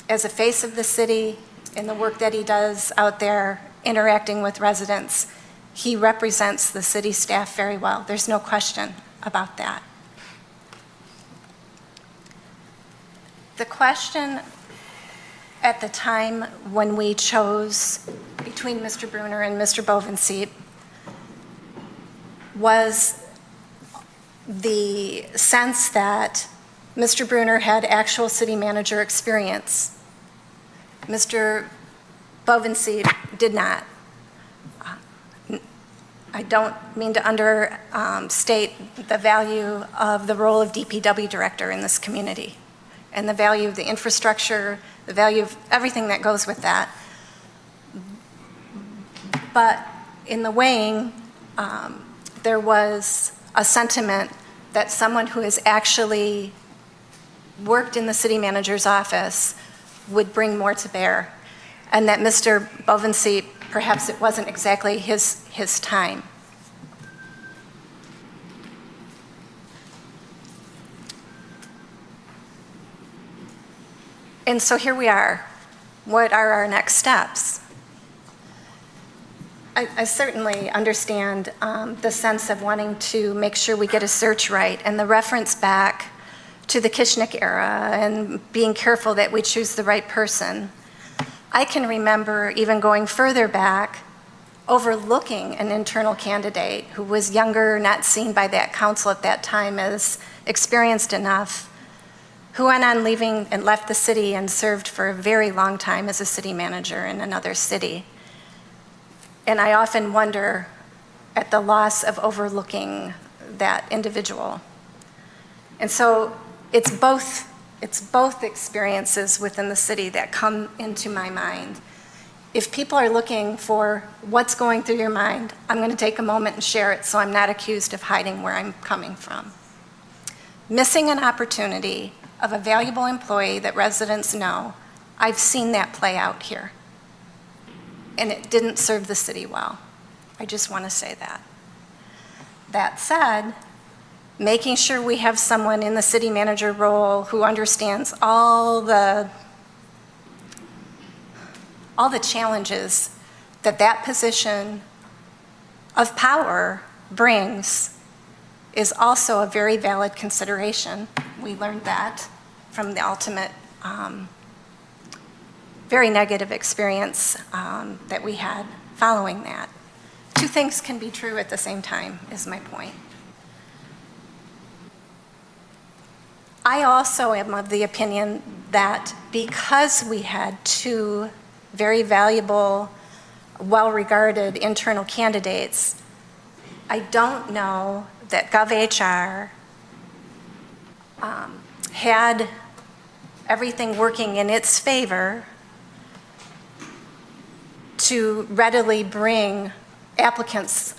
As a face of the city, in the work that he does out there interacting with residents, he represents the city staff very well. There's no question about that. The question at the time when we chose between Mr. Bruner and Mr. Bovenseat was the sense that Mr. Bruner had actual city manager experience. Mr. Bovenseat did not. I don't mean to understate the value of the role of DPW director in this community and the value of the infrastructure, the value of everything that goes with that. But in the weighing, there was a sentiment that someone who has actually worked in the city manager's office would bring more to bear, and that Mr. Bovenseat, perhaps it wasn't exactly his time. And so here we are. What are our next steps? I certainly understand the sense of wanting to make sure we get a search right, and the reference back to the Kishnick era and being careful that we choose the right person. I can remember even going further back, overlooking an internal candidate who was younger, not seen by that council at that time as experienced enough, who went on leaving and left the city and served for a very long time as a city manager in another city. And I often wonder at the loss of overlooking that individual. And so it's both experiences within the city that come into my mind. If people are looking for what's going through your mind, I'm going to take a moment and share it so I'm not accused of hiding where I'm coming from. Missing an opportunity of a valuable employee that residents know, I've seen that play out here. And it didn't serve the city well. I just want to say that. That said, making sure we have someone in the city manager role who understands all the challenges that position of power brings is also a very valid consideration. We learned that from the ultimate very negative experience that we had following that. Two things can be true at the same time, is my point. I also am of the opinion that because we had two very valuable, well-regarded internal candidates, I don't know that GovHR had everything working in its favor to readily bring applicants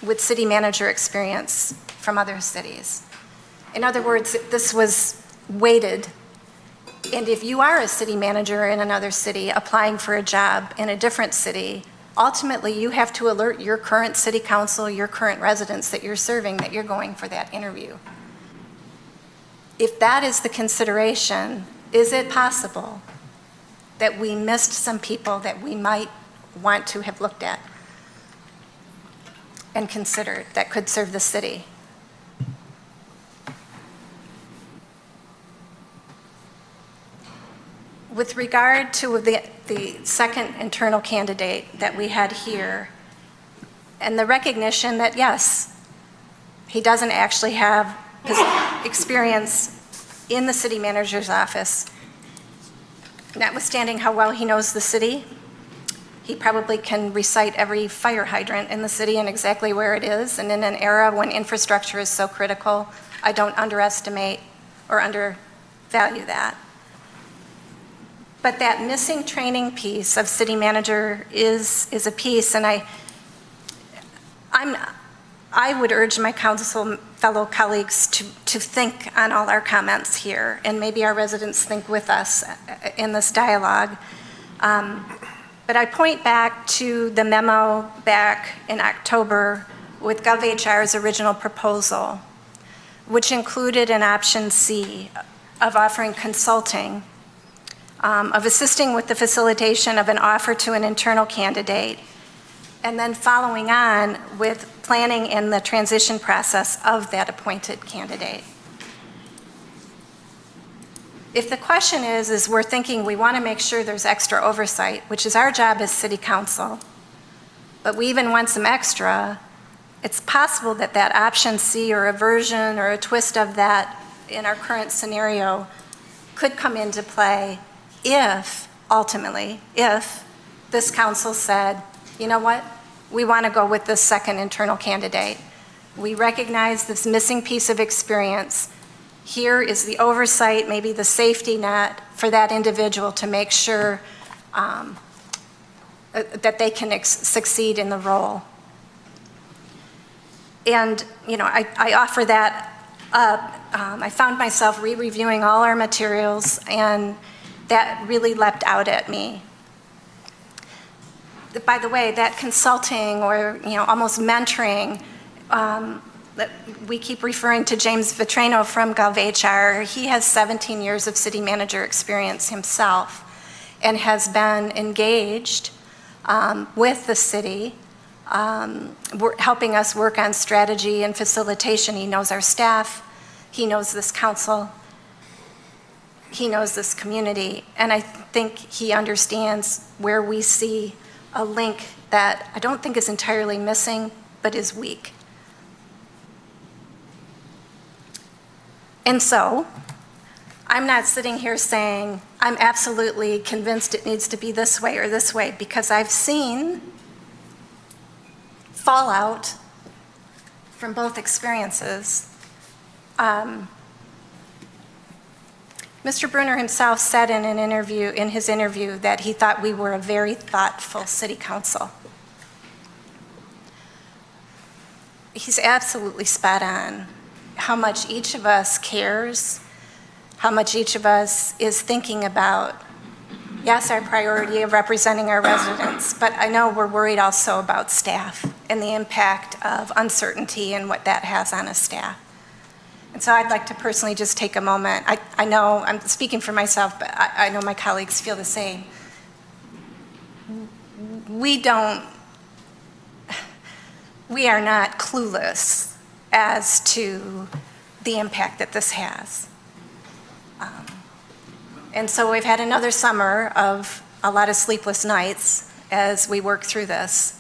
with city manager experience from other cities. In other words, this was weighted. And if you are a city manager in another city applying for a job in a different city, ultimately you have to alert your current city council, your current residents that you're serving, that you're going for that interview. If that is the consideration, is it possible that we missed some people that we might want to have looked at and considered that could serve the city? With regard to the second internal candidate that we had here, and the recognition that, yes, he doesn't actually have experience in the city manager's office, notwithstanding how well he knows the city, He probably can recite every fire hydrant in the city and exactly where it is. And in an era when infrastructure is so critical, I don't underestimate or undervalue that. But that missing training piece of city manager is a piece, and I would urge my council fellow colleagues to think on all our comments here, and maybe our residents think with us in this dialogue. But I point back to the memo back in October with GovHR's original proposal, which included an option C of offering consulting, of assisting with the facilitation of an offer to an internal candidate, and then following on with planning in the transition process of that appointed candidate. If the question is we're thinking we want to make sure there's extra oversight, which is our job as city council, but we even want some extra, it's possible that that option C or a version or a twist of that in our current scenario could come into play if, ultimately, if this council said, you know what, we want to go with this second internal candidate. We recognize this missing piece of experience. Here is the oversight, maybe the safety net for that individual to make sure that they can succeed in the role. And, you know, I offer that up. I found myself re-reviewing all our materials, and that really leapt out at me. By the way, that consulting or, you know, almost mentoring, we keep referring to James Vitrano from GovHR. He has 17 years of city manager experience himself and has been engaged with the city, helping us work on strategy and facilitation. He knows our staff, he knows this council, he knows this community, and I think he understands where we see a link that I don't think is entirely missing, but is weak. And so, I'm not sitting here saying I'm absolutely convinced it needs to be this way or this way, because I've seen fallout from both experiences. Mr. Brunner himself said in his interview that he thought we were a very thoughtful city council. He's absolutely spot on how much each of us cares, how much each of us is thinking about, yes, our priority of representing our residents, but I know we're worried also about staff and the impact of uncertainty and what that has on a staff. And so I'd like to personally just take a moment. I know I'm speaking for myself, but I know my colleagues feel the same. We are not clueless as to the impact that this has. And so we've had another summer of a lot of sleepless nights as we work through this.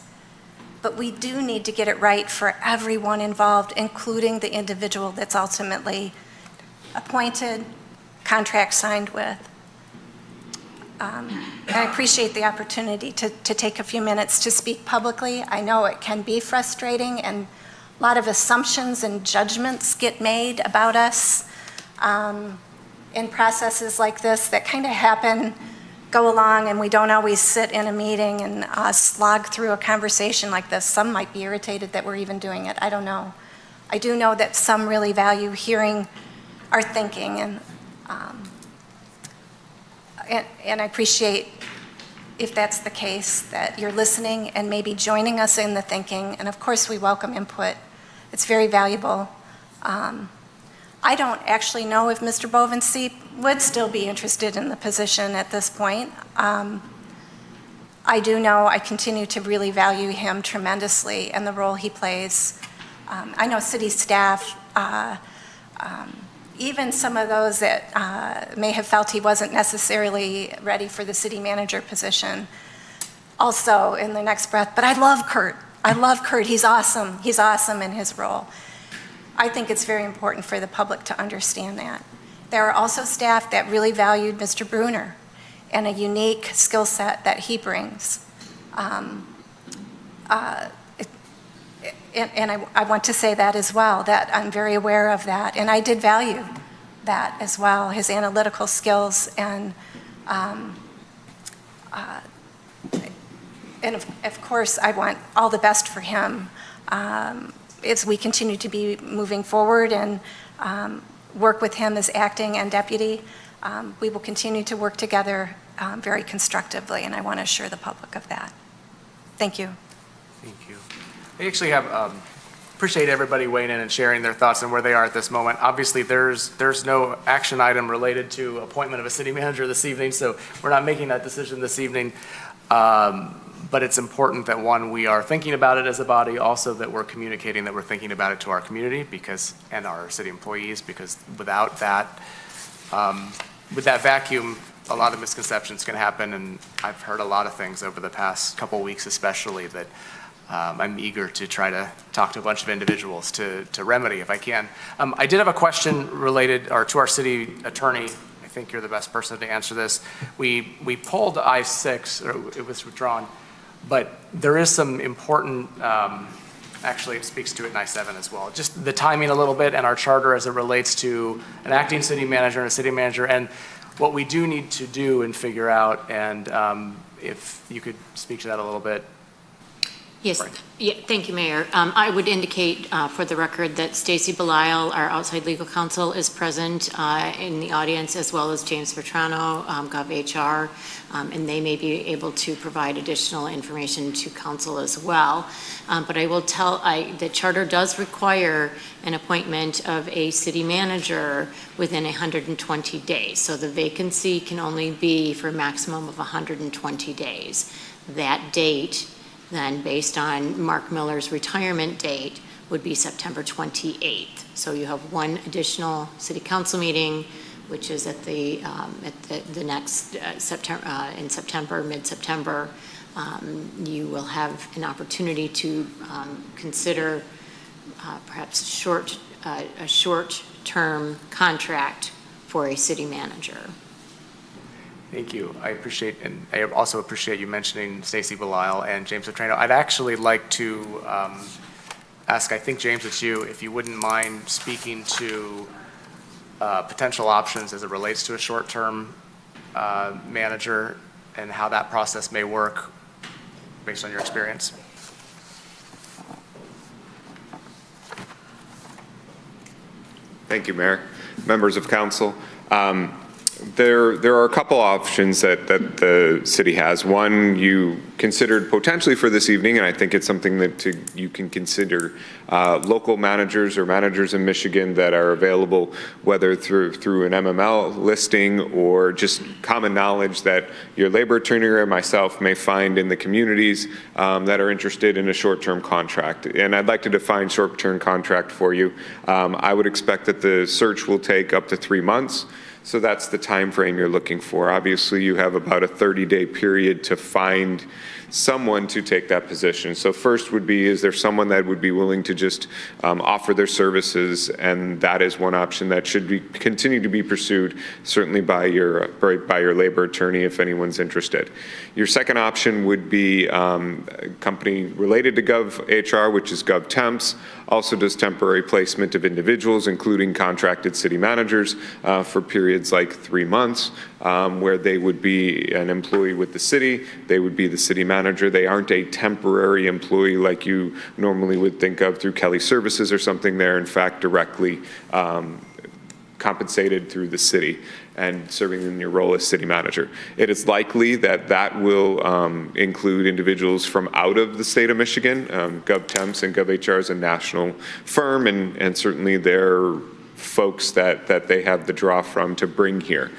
But we do need to get it right for everyone involved, including the individual that's ultimately appointed, contract signed with. And I appreciate the opportunity to take a few minutes to speak publicly. I know it can be frustrating, and a lot of assumptions and judgments get made about us in processes like this that kind of happen, go along, and we don't always sit in a meeting and slog through a conversation like this. Some might be irritated that we're even doing it. I don't know. I do know that some really value hearing our thinking, and I appreciate, if that's the case, that you're listening and maybe joining us in the thinking. And of course, we welcome input. It's very valuable. I don't actually know if Mr. Bovenseep would still be interested in the position at this point. I do know I continue to really value him tremendously and the role he plays. I know city staff, even some of those that may have felt he wasn't necessarily ready for the city manager position, also in the next breath, but I love Kurt. I love Kurt. He's awesome. He's awesome in his role. I think it's very important for the public to understand that. There are also staff that really valued Mr. Brunner and a unique skill set that he brings. And I want to say that as well, that I'm very aware of that. And I did value that as well, his analytical skills and of course, I want all the best for him as we continue to be moving forward and work with him as acting and deputy. We will continue to work together very constructively, and I want to assure the public of that. Thank you. Thank you. I actually have, appreciate everybody weighing in and sharing their thoughts and where they are at this moment. Obviously, there's no action item related to appointment of a city manager this evening, so we're not making that decision this evening. But it's important that, one, we are thinking about it as a body, also that we're communicating that we're thinking about it to our community and our city employees, because without that, with that vacuum, a lot of misconceptions can happen, and I've heard a lot of things over the past couple weeks especially that I'm eager to try to talk to a bunch of individuals to remedy if I can. I did have a question related to our city attorney. I think you're the best person to answer this. We pulled I-6, or it was withdrawn, but there is some important, actually it speaks to it in I-7 as well, just the timing a little bit and our charter as it relates to an acting city manager and a city manager, and what we do need to do and figure out, and if you could speak to that a little bit. Yes, yeah, thank you, Mayor. I would indicate for the record that Stacy Belisle, our outside legal counsel, is present in the audience, as well as James Vetrano, GovHR, and they may be able to provide additional information to council as well. But I will tell, the charter does require an appointment of a city manager within 120 days. So the vacancy can only be for a maximum of 120 days. That date, then, based on Mark Miller's retirement date, would be September 28th. So you have one additional city council meeting, which is at the next September, in September, mid-September. You will have an opportunity to consider perhaps a short-term contract for a city manager. Thank you. I appreciate, and I also appreciate you mentioning Stacy Belisle and James Vetrano. I'd actually like to ask, I think, James, it's you, if you wouldn't mind speaking to potential options as it relates to a short-term manager and how that process may work based on your experience. Thank you, Mayor. Members of council. There are a couple options that the city has. One you considered potentially for this evening, and I think it's something that you can consider. Local managers or managers in Michigan that are available, whether through an MML listing or just common knowledge that your labor attorney or myself may find in the communities that are interested in a short-term contract. And I'd like to define short-term contract for you. I would expect that the search will take up to 3 months. So that's the time frame you're looking for. Obviously, you have about a 30-day period to find someone to take that position. So first would be, is there someone that would be willing to just offer their services? And that is one option that should continue to be pursued, certainly by your labor attorney if anyone's interested. Your second option would be a company related to GovHR, which is GovTemps, also does temporary placement of individuals, including contracted city managers, for periods like 3 months, where they would be an employee with the city. They would be the city manager. They aren't a temporary employee like you normally would think of through Kelly Services or something. They're in fact directly compensated through the city and serving in your role as city manager. It is likely that that will include individuals from out of the state of Michigan. GovTemps and GovHR is a national firm, and certainly they're folks that they have the draw from to bring here.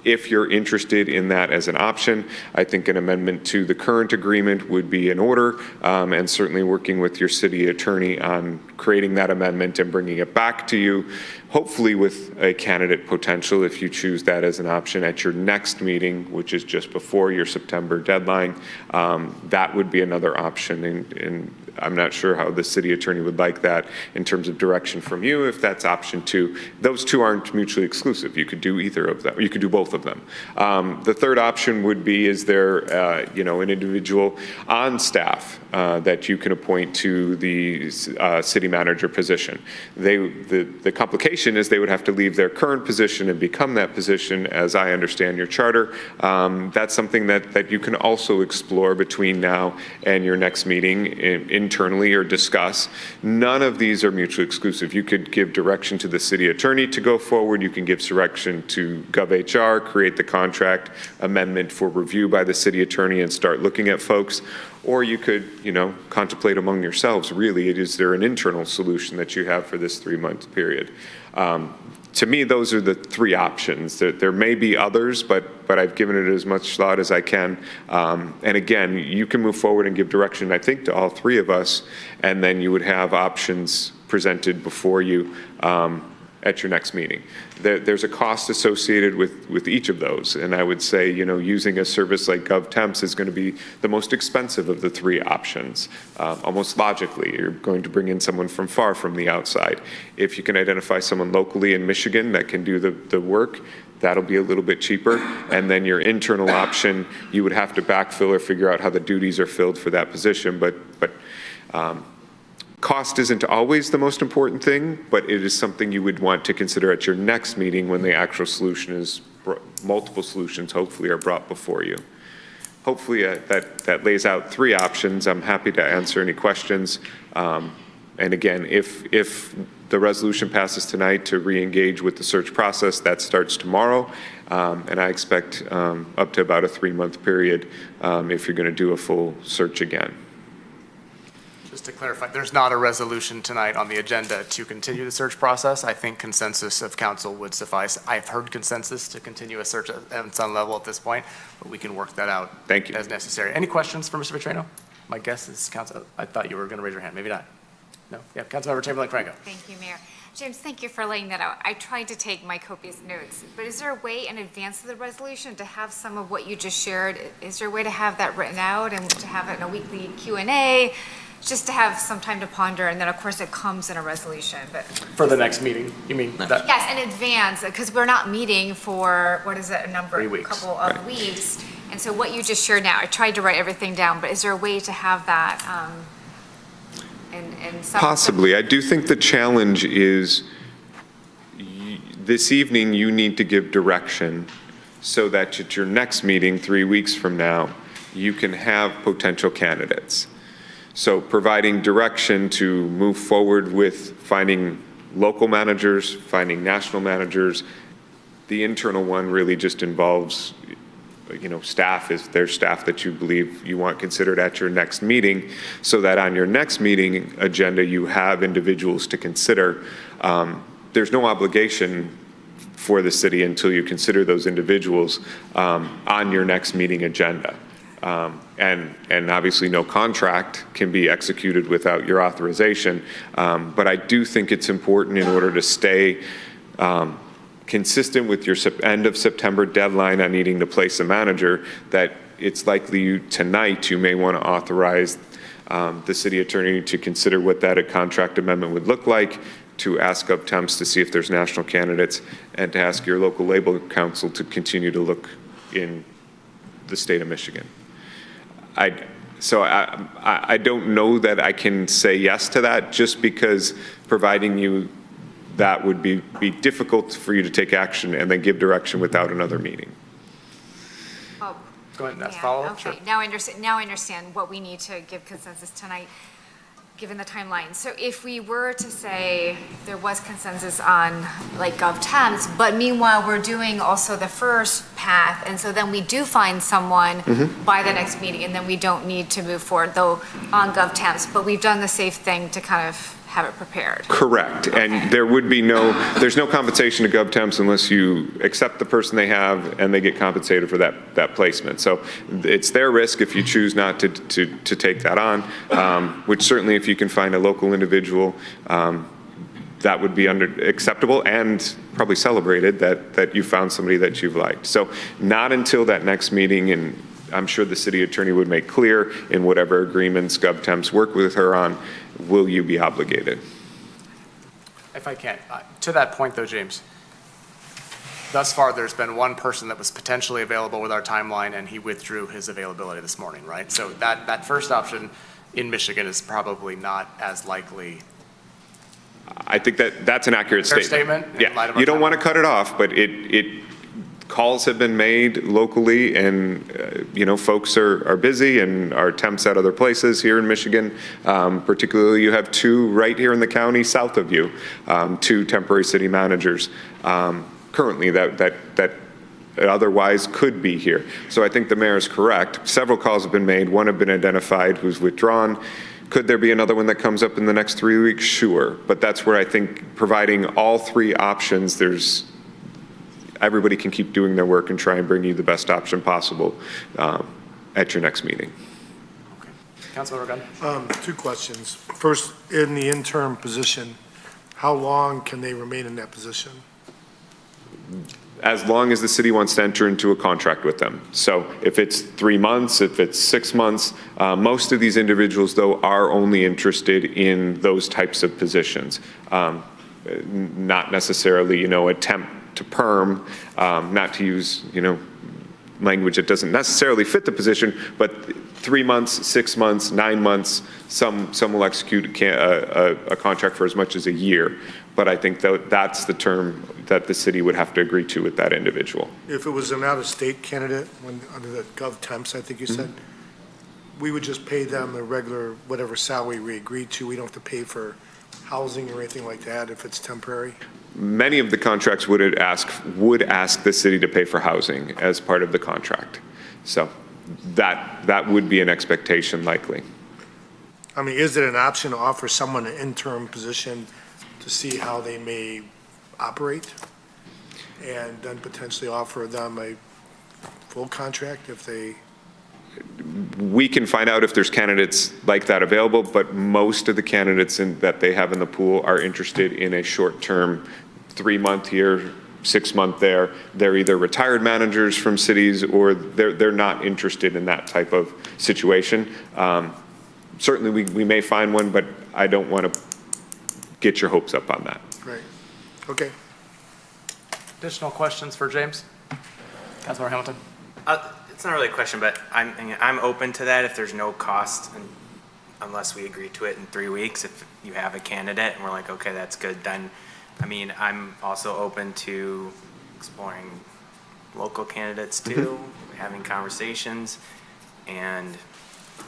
If you're interested in that as an option, I think an amendment to the current agreement would be in order, and certainly working with your city attorney on creating that amendment and bringing it back to you, hopefully with a candidate potential if you choose that as an option at your next meeting, which is just before your September deadline. That would be another option. And I'm not sure how the city attorney would like that in terms of direction from you, if that's option 2. Those two aren't mutually exclusive. You could do either of them, or you could do both of them. The third option would be, is there, an individual on staff that you can appoint to the city manager position. The complication is they would have to leave their current position and become that position, as I understand your charter. That's something that you can also explore between now and your next meeting internally or discuss. None of these are mutually exclusive. You could give direction to the city attorney to go forward. You can give direction to GovHR, create the contract amendment for review by the city attorney and start looking at folks. Or you could, contemplate among yourselves, really, is there an internal solution that you have for this 3-month period? To me, those are the 3 options. There may be others, but I've given it as much thought as I can. And again, you can move forward and give direction, I think, to all 3 of us, and then you would have options presented before you at your next meeting. There's a cost associated with each of those, and I would say, using a service like GovTemps is going to be the most expensive of the 3 options. Almost logically, you're going to bring in someone from far from the outside. If you can identify someone locally in Michigan that can do the work, that'll be a little bit cheaper. And then your internal option, you would have to backfill or figure out how the duties are filled for that position. But cost isn't always the most important thing, but it is something you would want to consider at your next meeting when the actual solution is, multiple solutions hopefully are brought before you. Hopefully that lays out 3 options. I'm happy to answer any questions. And again, if the resolution passes tonight to re-engage with the search process, that starts tomorrow. And I expect up to about a 3-month period if you're going to do a full search again. Just to clarify, there's not a resolution tonight on the agenda to continue the search process. I think consensus of council would suffice. I've heard consensus to continue a search at some level at this point, but we can work that out. Thank you. As necessary. Any questions for Mr. Vitrano? My guess is council. I thought you were going to raise your hand. Maybe not. No? Yeah, Councilmember Chamberlain Franco. Thank you, Mayor. James, thank you for laying that out. I tried to take my copious notes, but is there a way in advance of the resolution to have some of what you just shared? Is there a way to have that written out and to have it in a weekly Q&A? Just to have some time to ponder, and then of course it comes in a resolution, but. For the next meeting, you mean? That? Yes, in advance, because we're not meeting for, what is it, a couple of Right. weeks. And so what you just shared now, I tried to write everything down, but is there a way to have that in some? Possibly. I do think the challenge is this evening you need to give direction so that at your next meeting 3 weeks from now, you can have potential candidates. So providing direction to move forward with finding local managers, finding national managers. The internal one really just involves, staff. Is there staff that you believe you want considered at your next meeting, so that on your next meeting agenda, you have individuals to consider. There's no obligation for the city until you consider those individuals on your next meeting agenda. And obviously no contract can be executed without your authorization. But I do think it's important, in order to stay consistent with your end of September deadline on needing to place a manager, that it's likely tonight you may want to authorize the city attorney to consider what that contract amendment would look like, to ask GovTemps to see if there's national candidates, and to ask your local labor council to continue to look in the state of Michigan. So I don't know that I can say yes to that, just because providing you that would be difficult for you to take action and then give direction without another meeting. Oh, Go ahead, that's yeah, follow-up. okay. Sure. Now I understand what we need to give consensus tonight, given the timeline. So if we were to say there was consensus on like GovTemps, but meanwhile we're doing also the first path, and so then we do find someone by the next meeting, and then we don't need to move forward though on GovTemps, but we've done the safe thing to kind of have it prepared. Correct. Okay. And there's no compensation to GovTemps unless you accept the person they have and they get compensated for that placement. So it's their risk if you choose not to take that on, which certainly if you can find a local individual, that would be acceptable and probably celebrated that you found somebody that you've liked. So not until that next meeting in I'm sure the city attorney would make clear in whatever agreements GovTemps work with her on, will you be obligated? If I can, to that point though, James, thus far, there's been one person that was potentially available with our timeline, and he withdrew his availability this morning, right? So that first option in Michigan is probably not as likely. I think that's an accurate Fair statement. statement in light of Yeah, you our don't want to cut it off, but calls have been made locally, and, folks are busy and are temps at other places here in Michigan. Particularly, you have two right here in the county south of you, two temporary city managers currently that otherwise could be here. So I think the mayor is correct. Several calls have been made. One have been identified who's withdrawn. Could there be another one that comes up in the next 3 weeks? Sure. But that's where I think providing all three options, everybody can keep doing their work and try and bring you the best option possible at your next meeting. Okay. Councilmember Gunn. Two questions. First, in the interim position, how long can they remain in that position? As long as the city wants to enter into a contract with them. So if it's 3 months, if it's 6 months, most of these individuals, though, are only interested in those types of positions. Not necessarily, a temp to perm, not to use, language that doesn't necessarily fit the position, but 3 months, 6 months, 9 months, some will execute a contract for as much as a year. But I think that's the term that the city would have to agree to with that individual. If it was an out-of-state candidate, under the GovTemps, I think you said, we would just pay them the regular, whatever salary we agreed to. We don't have to pay for housing or anything like that if it's temporary? Many of the contracts would ask the city to pay for housing as part of the contract. So that would be an expectation likely. I mean, is it an option to offer someone an interim position to see how they may operate? And then potentially offer them a full contract if they... We can find out if there's candidates like that available, but most of the candidates that they have in the pool are interested in a short-term 3-month here, 6-month there. They're either retired managers from cities or they're not interested in that type of situation. Certainly we may find one, but I don't want to get your hopes up on that. Right. Okay. Additional questions for James? Councilmember Hamilton. It's not really a question, but I'm open to that if there's no cost, unless we agree to it in 3 weeks. If you have a candidate and we're like, okay, that's good, then, I'm also open to exploring local candidates too, having conversations, and I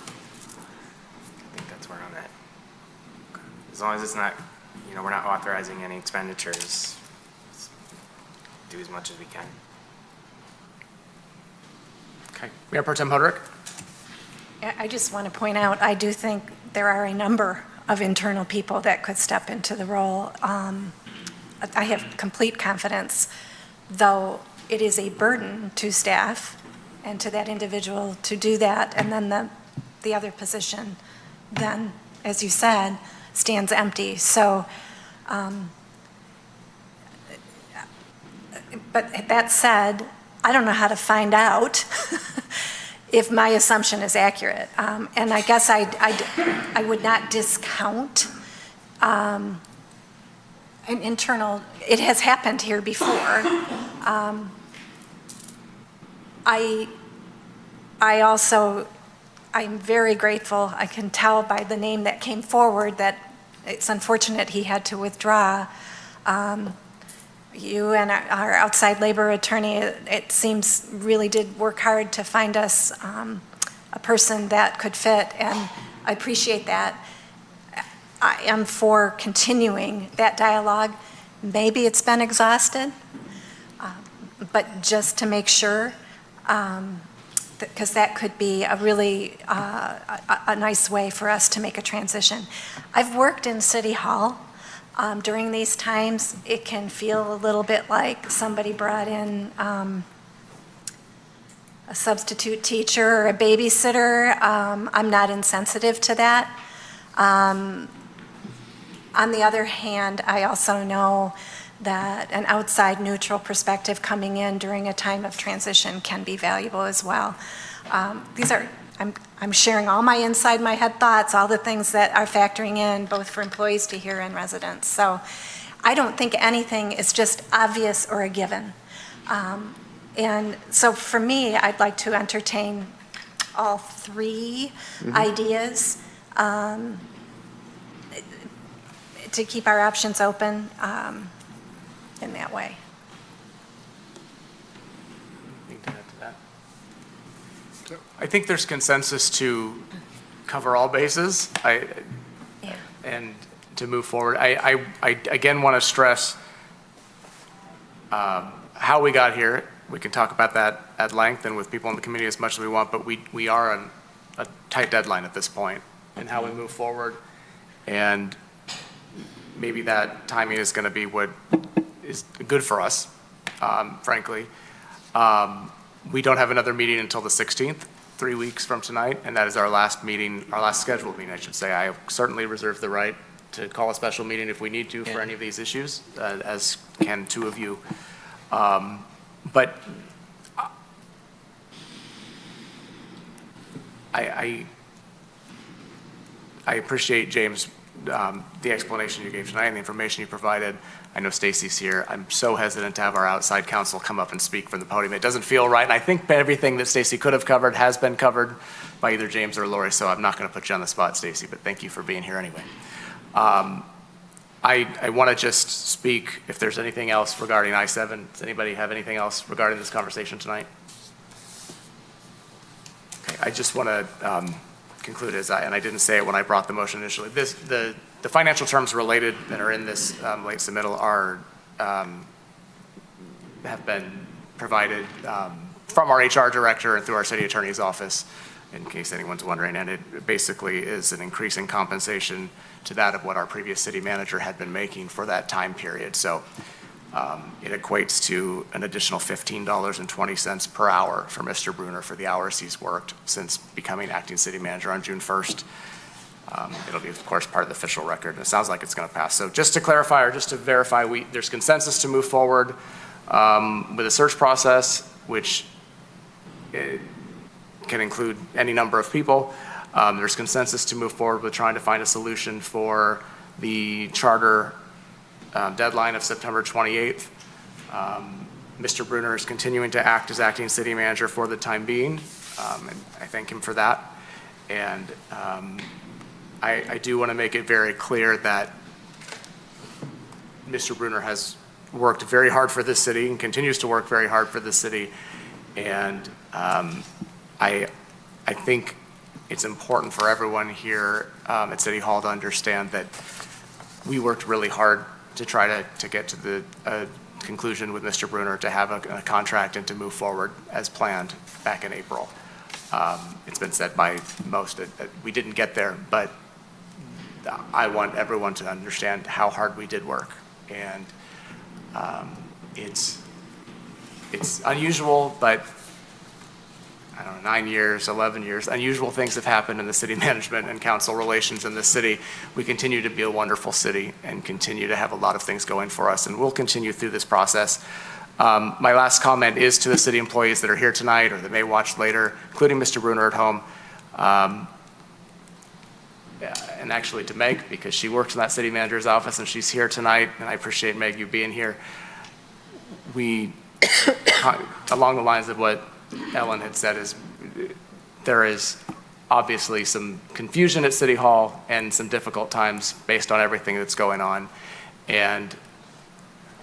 think that's where I'm at. As long as it's not, we're not authorizing any expenditures, let's do as much as we can. Okay. Mayor Pro Tem Hoderick. I just want to point out, I do think there are a number of internal people that could step into the role. I have complete confidence, though it is a burden to staff and to that individual to do that, and then the other position then, as you said, stands empty. So, but that said, I don't know how to find out if my assumption is accurate. And I guess I would not discount an internal, it has happened here before. I'm very grateful. I can tell by the name that came forward that it's unfortunate he had to withdraw. You and our outside labor attorney, it seems, really did work hard to find us a person that could fit, and I appreciate that. I am for continuing that dialogue. Maybe it's been exhausted, but just to make sure, because that could be a really a nice way for us to make a transition. I've worked in City Hall. During these times, it can feel a little bit like somebody brought in a substitute teacher or a babysitter. I'm not insensitive to that. On the other hand, I also know that an outside neutral perspective coming in during a time of transition can be valuable as well. I'm sharing all my inside my head thoughts, all the things that are factoring in both for employees to hear and residents. So I don't think anything is just obvious or a given. And so for me, I'd like to entertain all three ideas to keep our options open in that way. I think there's consensus to cover all bases and to move forward. I again want to stress how we got here. We can talk about that at length and with people in the community as much as we want, but we are on a tight deadline at this point and how we move forward. And maybe that timing is going to be what is good for us, frankly. We don't have another meeting until the 16th, 3 weeks from tonight, and that is our last meeting, our last scheduled meeting, I should say. I certainly reserve the right to call a special meeting if we need to for any of these issues, as can two of you. But I appreciate, James, the explanation you gave tonight and the information you provided. I know Stacy's here. I'm so hesitant to have our outside counsel come up and speak from the podium. It doesn't feel right, and I think everything that Stacy could have covered has been covered by either James or Lori, so I'm not going to put you on the spot, Stacy, but thank you for being here anyway. I want to just speak, if there's anything else regarding I-7. Does anybody have anything else regarding this conversation tonight? Okay, I just want to conclude, and I didn't say it when I brought the motion initially. The financial terms related that are in this late submittal have been provided from our HR director and through our city attorney's office, in case anyone's wondering, and it basically is an increase in compensation to that of what our previous city manager had been making for that time period. So it equates to an additional $15.20 per hour for Mr. Bruner for the hours he's worked since becoming acting city manager on June 1st. It'll be, of course, part of the official record, and it sounds like it's going to pass. So just to clarify, or just to verify, there's consensus to move forward with a search process, which can include any number of people. There's consensus to move forward with trying to find a solution for the charter deadline of September 28th. Mr. Bruner is continuing to act as acting city manager for the time being, and I thank him for that. And I do want to make it very clear that Mr. Bruner has worked very hard for this city and continues to work very hard for this city. And I think it's important for everyone here at City Hall to understand that we worked really hard to try to get to the conclusion with Mr. Bruner to have a contract and to move forward as planned back in April. It's been said by most that we didn't get there, but I want everyone to understand how hard we did work. And it's unusual, but I don't know, 9 years, 11 years, unusual things have happened in the city management and council relations in this city. We continue to be a wonderful city and continue to have a lot of things going for us, and we'll continue through this process. My last comment is to the city employees that are here tonight or that may watch later, including Mr. Bruner at home, and actually to Meg, because she works in that city manager's office and she's here tonight, and I appreciate, Meg, you being here. We, along the lines of what Ellen had said, is there is obviously some confusion at City Hall and some difficult times based on everything that's going on. And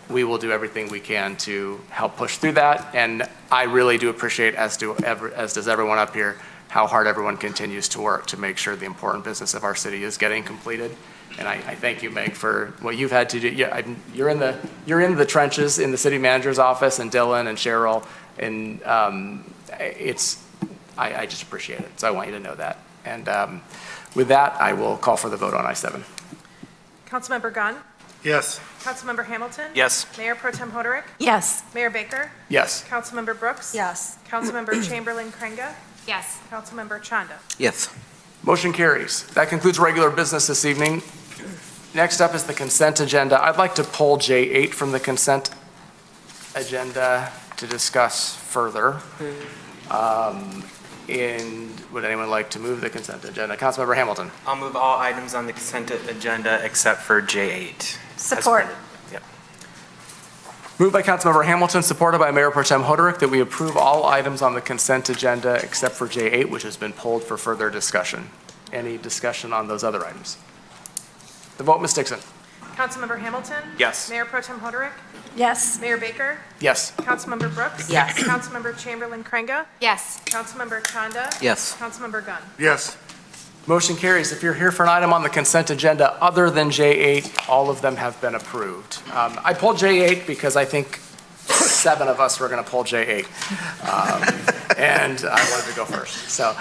we will do everything we can to help push through that. And I really do appreciate, as does everyone up here, how hard everyone continues to work to make sure the important business of our city is getting completed. And I thank you, Meg, for what you've had to do. Yeah, you're in the trenches in the city manager's office, and Dylan and Cheryl, and I just appreciate it. So I want you to know that. And with that, I will call for the vote on I-7. Councilmember Gunn? Yes. Councilmember Hamilton? Yes. Mayor Pro Tem Hoderick? Yes. Mayor Baker? Yes. Councilmember Brooks? Yes. Councilmember Chamberlain Krenga? Yes. Councilmember Chanda? Yes. Motion carries. That concludes regular business this evening. Next up is the consent agenda. I'd like to pull J8 from the consent agenda to discuss further. Would anyone like to move the consent agenda? Councilmember Hamilton. I'll move all items on the consent agenda except for J8. Support. Yep. Moved by Councilmember Hamilton, supported by Mayor Pro Tem Hoderick, that we approve all items on the consent agenda except for J8, which has been pulled for further discussion. Any discussion on those other items? The vote, Ms. Dixon. Councilmember Hamilton? Yes. Mayor Pro Tem Hoderick? Yes. Mayor Baker? Yes. Councilmember Brooks? Yes. Councilmember Chamberlain Craig? Yes. Councilmember Chanda? Yes. Councilmember Gunn? Yes. Motion carries. If you're here for an item on the consent agenda other than J8, all of them have been approved. I pulled J8 because I think 7 of us were going to pull J8. And I wanted to go first. So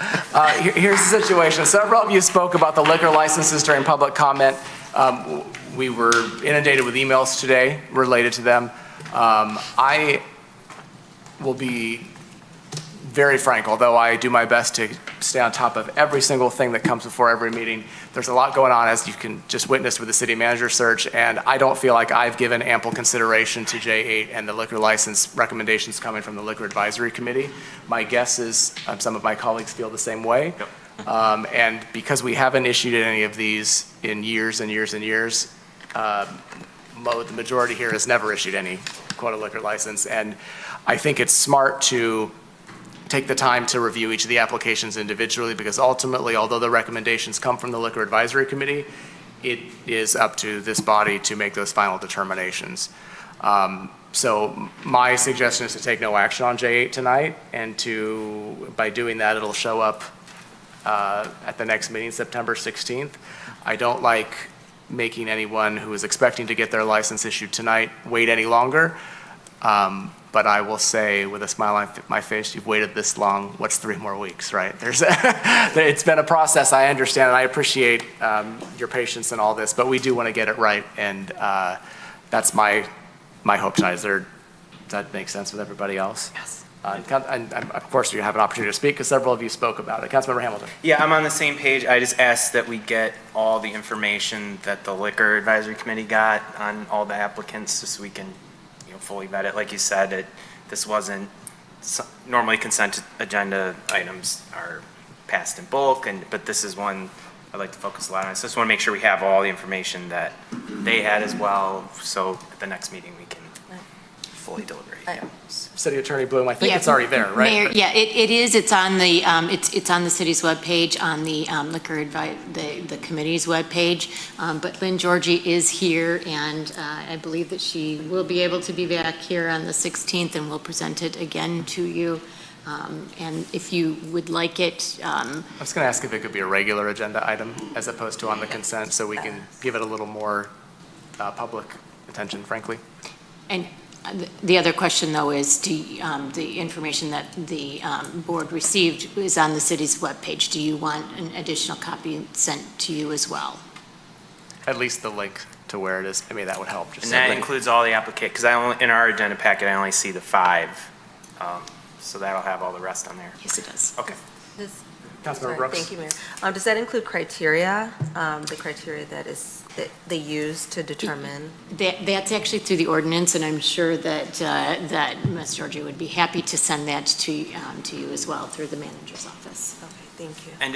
here's the situation. Several of you spoke about the liquor licenses during public comment. We were inundated with emails today related to them. I will be very frank, although I do my best to stay on top of every single thing that comes before every meeting. There's a lot going on, as you can just witness with the city manager search, and I don't feel like I've given ample consideration to J8 and the liquor license recommendations coming from the Liquor Advisory Committee. My guess is some of my colleagues feel the same way. Yep. And because we haven't issued any of these in years and years and years, the majority here has never issued any quota liquor license, and I think it's smart to take the time to review each of the applications individually, because ultimately, although the recommendations come from the Liquor Advisory Committee, it is up to this body to make those final determinations. So my suggestion is to take no action on J8 tonight, and by doing that, it'll show up at the next meeting, September 16th. I don't like making anyone who is expecting to get their license issued tonight wait any longer. But I will say, with a smile on my face, you've waited this long. What's 3 more weeks, right? It's been a process. I understand, and I appreciate your patience in all this, but we do want to get it right, and that's my hope tonight. Does that make sense with everybody else? Yes. And of course, you have an opportunity to speak, because several of you spoke about it. Councilmember Hamilton. Yeah, I'm on the same page. I just asked that we get all the information that the Liquor Advisory Committee got on all the applicants, just so we can fully vet it. Like you said, this wasn't, normally consent agenda items are passed in bulk, but this is one I'd like to focus a lot on. So I just want to make sure we have all the information that they had as well, so at the next meeting we can fully deliberate. City Attorney Bloom, I think it's already there, right? Mayor, yeah, it is. It's on the it's on the city's webpage, on the the committee's webpage. But Lynn Georgie is here, and I believe that she will be able to be back here on the 16th, and will present it again to you. And if you would like it, I was going to ask if it could be a regular agenda item as opposed to on the consent, so we can give it a little more public attention, frankly. And the other question, though, is the information that the board received is on the city's webpage. Do you want an additional copy sent to you as well? At least the link to where it is. I mean, that would help. And that includes all the applications, because in our agenda packet, I only see the 5. So that'll have all the rest on there. Yes, it does. Okay. Councilmember Brooks. Thank you, Mayor. Does that include criteria, the criteria that they use to determine? That's actually through the ordinance, and I'm sure that Ms. Georgie would be happy to send that to you as well through the manager's office. Okay, thank you. And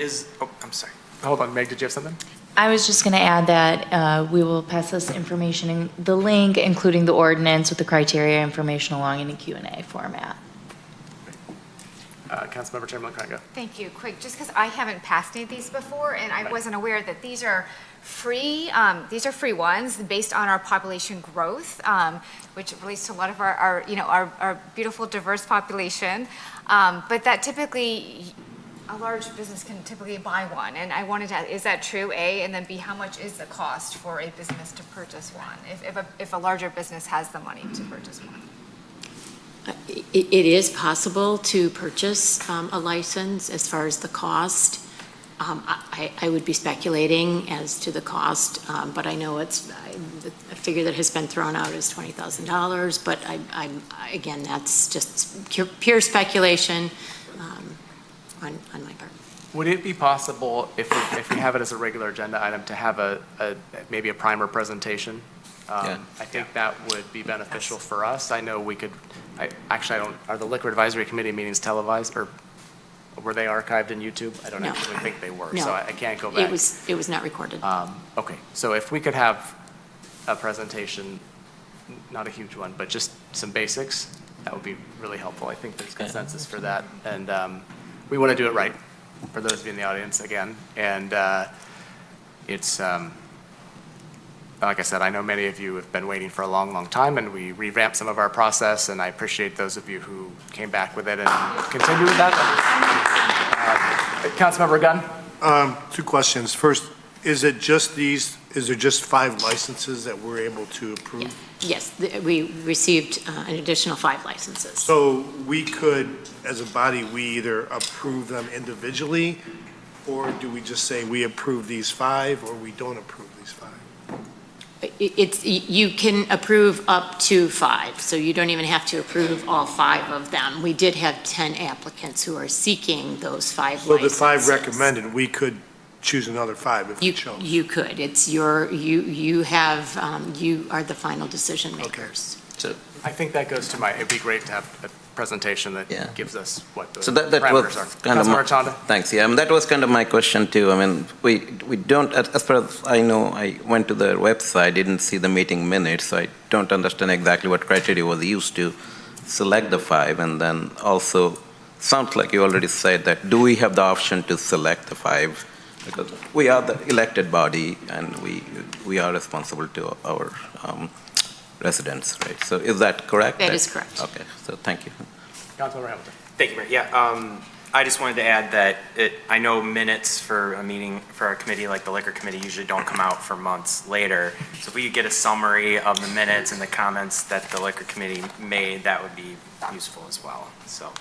I'm sorry. Hold on, Meg, did you have something? I was just going to add that we will pass this information, in the link, including the ordinance with the criteria information along in a Q&A format. Councilmember Chamberlain Craig. Thank you. Quick, just because I haven't passed any of these before, and I wasn't aware that these are free. These are free ones based on our population growth, which relates to a lot of our beautiful, diverse population. But that typically, a large business can typically buy one. And I wanted to ask, is that true, A? And then B, how much is the cost for a business to purchase one, if a larger business has the money to purchase one? It is possible to purchase a license. As far as the cost, I would be speculating as to the cost, but I know it's a figure that has been thrown out is $20,000. But again, that's just pure speculation on my part. Would it be possible, if we have it as a regular agenda item, to have maybe a primer presentation? Yeah. I think that would be beneficial for us. I know we could, are the Liquor Advisory Committee meetings televised, or were they archived in YouTube? I don't No. actually think they were, No. so I can't go back. It was not recorded. Okay, so if we could have a presentation, not a huge one, but just some basics, that would be really helpful. I think there's consensus for that, and we want to do it right, for those of you in the audience, again. And it's, like I said, I know many of you have been waiting for a long, long time, and we revamped some of our process, and I appreciate those of you who came back with it and continue with that. Councilmember Gunn? 2 questions. First, is there just 5 licenses that we're able to approve? Yes, we received an additional 5 licenses. So we could, as a body, we either approve them individually, or do we just say we approve these 5, or we don't approve these 5? You can approve up to 5, so you don't even have to approve all 5 of them. We did have 10 applicants who are seeking those 5 So licenses. the 5 recommended, we could choose another 5 if we chose. You could. It's you are the final decision makers. So, I think that goes to it'd be great to have a presentation that gives us what the so that was parameters are. kind of Councilmember Chanda? thanks. Yeah, that was kind of my question too. I mean, we don't, as far as I know, I went to their website, didn't see the meeting minutes, so I don't understand exactly what criteria was used to select the 5. And then also, sounds like you already said that, do we have the option to select the 5? Because we are the elected body, and we are responsible to our residents, right? So is that correct? That is correct. Okay, so thank you. Councilmember Hamilton? Thank you, Mayor. Yeah, I just wanted to add that I know minutes for a meeting for our committee, like the Liquor Committee, usually don't come out for months later. So if we could get a summary of the minutes and the comments that the Liquor Committee made, that would be useful as well, so.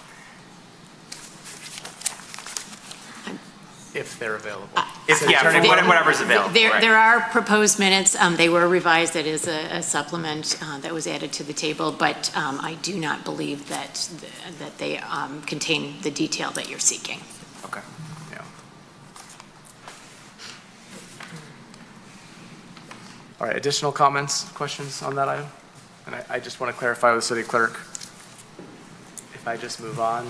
If they're available. Whatever's available. right. There are proposed minutes. They were revised. That is a supplement that was added to the table, but I do not believe that they contain the detail that you're seeking. Okay, yeah. All right, additional comments, questions on that item? And I just want to clarify with the city clerk, if I just move on,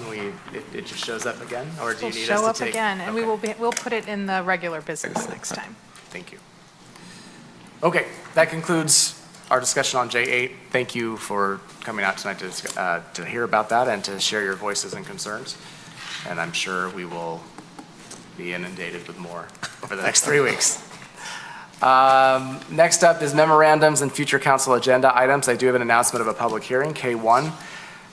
it just shows up again? Or do you need us to take? Show up again, and we'll put it in the regular business next time. Thank you. Okay, that concludes our discussion on J8. Thank you for coming out tonight to hear about that and to share your voices and concerns. And I'm sure we will be inundated with more over the next 3 weeks. Next up is memorandums and future council agenda items. I do have an announcement of a public hearing, K1.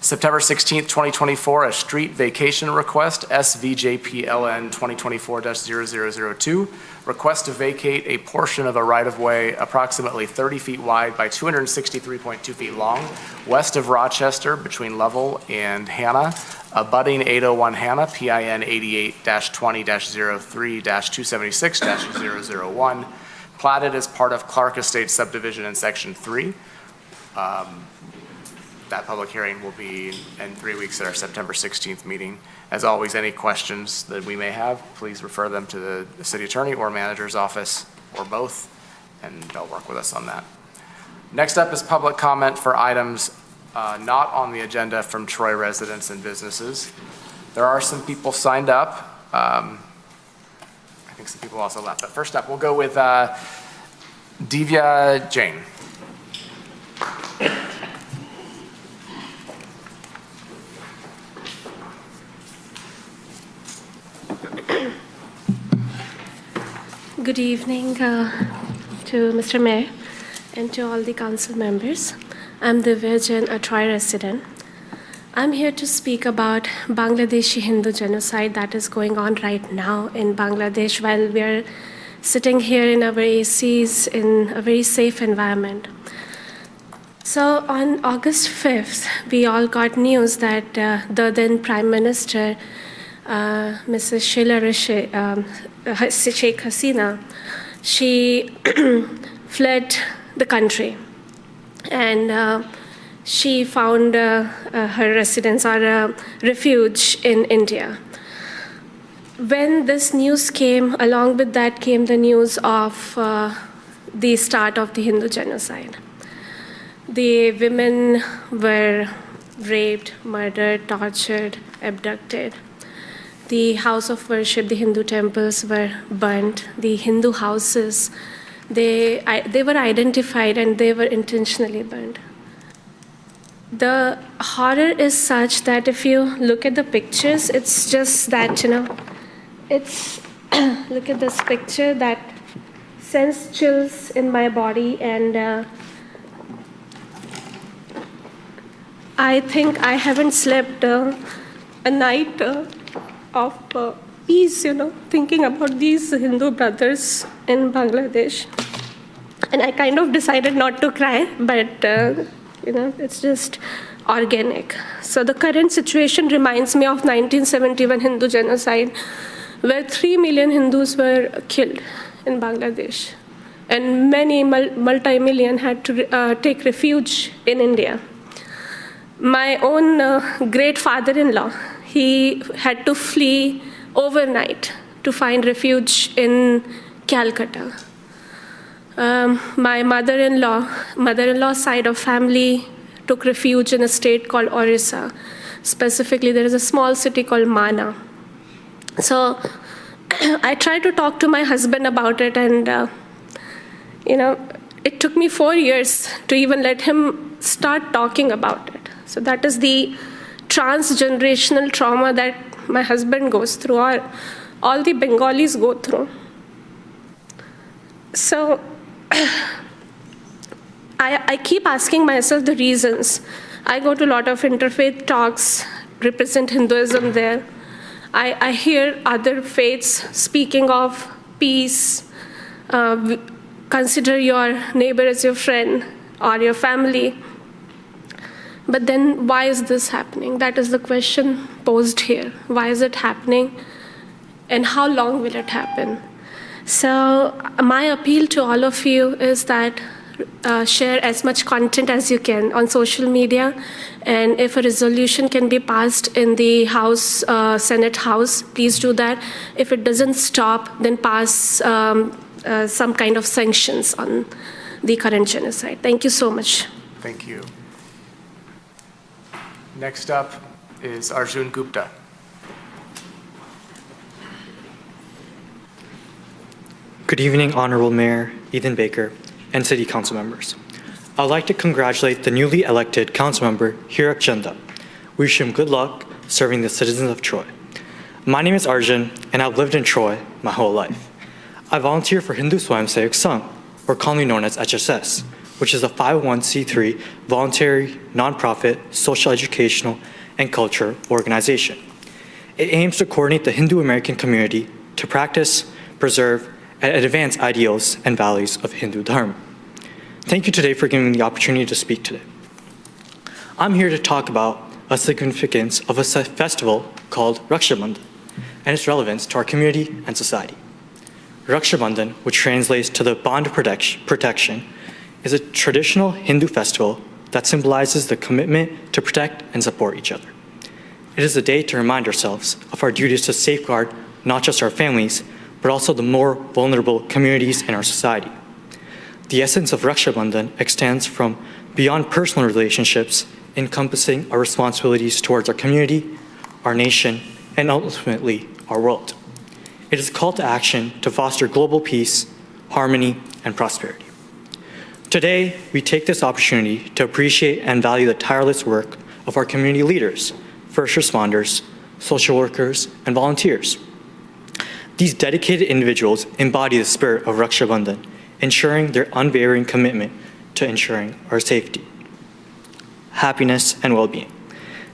September 16th, 2024, a street vacation request, SVJPLN 2024-0002. Request to vacate a portion of a right-of-way approximately 30 feet wide by 263.2 feet long, west of Rochester between Lovell and Hannah, abutting 801 Hannah, PIN 88-20-03-276-001, platted as part of Clark Estates subdivision in Section 3. That public hearing will be in 3 weeks at our September 16th meeting. As always, any questions that we may have, please refer them to the city attorney or manager's office, or both, and they'll work with us on that. Next up is public comment for items not on the agenda from Troy residents and businesses. There are some people signed up. I think some people also left, but first up, we'll go with Divya Jain. Good evening to Mr. Mayor and to all the council members. I'm Divya Jain, a Troy resident. I'm here to speak about Bangladeshi Hindu genocide that is going on right now in Bangladesh while we are sitting here in our ACs in a very safe environment. So on August 5th, we all got news that the then Prime Minister, Mrs. Sheikh Hasina, she fled the country, and she found her residence or a refuge in India. when this news came, along with that came the news of the start of the Hindu genocide. The women were raped, murdered, tortured, abducted. The house of worship, the Hindu temples were burnt. The Hindu houses, they were identified and they were intentionally burned. The horror is such that if you look at the pictures, it's just that, it's, look at this picture that sends chills in my body, and I think I haven't slept a night of peace, thinking about these Hindu brothers in Bangladesh. And I kind of decided not to cry, but it's just organic. So the current situation reminds me of 1971 Hindu genocide, where 3 million Hindus were killed in Bangladesh, and many multi-million had to take refuge in India. My own great father-in-law, he had to flee overnight to find refuge in Calcutta. My mother-in-law's side of family took refuge in a state called Orissa. Specifically, there is a small city called Mana. So I tried to talk to my husband about it, and it took me 4 years to even let him start talking about it. So that is the transgenerational trauma that my husband goes through, or all the Bengalis go through. So I keep asking myself the reasons. I go to a lot of interfaith talks, represent Hinduism there. I hear other faiths speaking of peace, consider your neighbor as your friend or your family. But then why is this happening? That is the question posed here. Why is it happening? And how long will it happen? So my appeal to all of you is that share as much content as you can on social media. And if a resolution can be passed in the House, Senate House, please do that. If it doesn't stop, then pass some kind of sanctions on the current genocide. Thank you so much. Thank you. Next up is Arjun Gupta. Good evening, Honorable Mayor Ethan Baker and City Council members. I would like to congratulate the newly elected council member, Hirap Chanda. We wish him good luck serving the citizens of Troy. My name is Arjun, and I've lived in Troy my whole life. I volunteer for Hindu Swayamsevak Sangh, or commonly known as HSS, which is a 501c3 voluntary, nonprofit, social educational, and culture organization. It aims to coordinate the Hindu American community to practice, preserve, and advance ideals and values of Hindu Dharma. Thank you today for giving me the opportunity to speak today. I'm here to talk about a significance of a festival called Raksha Bandhan and its relevance to our community and society. Raksha Bandhan, which translates to the bond of protection, is a traditional Hindu festival that symbolizes the commitment to protect and support each other. It is a day to remind ourselves of our duties to safeguard not just our families, but also the more vulnerable communities in our society. The essence of Raksha Bandhan extends from beyond personal relationships, encompassing our responsibilities towards our community, our nation, and ultimately our world. It is a call to action to foster global peace, harmony, and prosperity. Today, we take this opportunity to appreciate and value the tireless work of our community leaders, first responders, social workers, and volunteers. These dedicated individuals embody the spirit of Raksha Bandhan, ensuring their unwavering commitment to ensuring our safety, happiness, and well-being.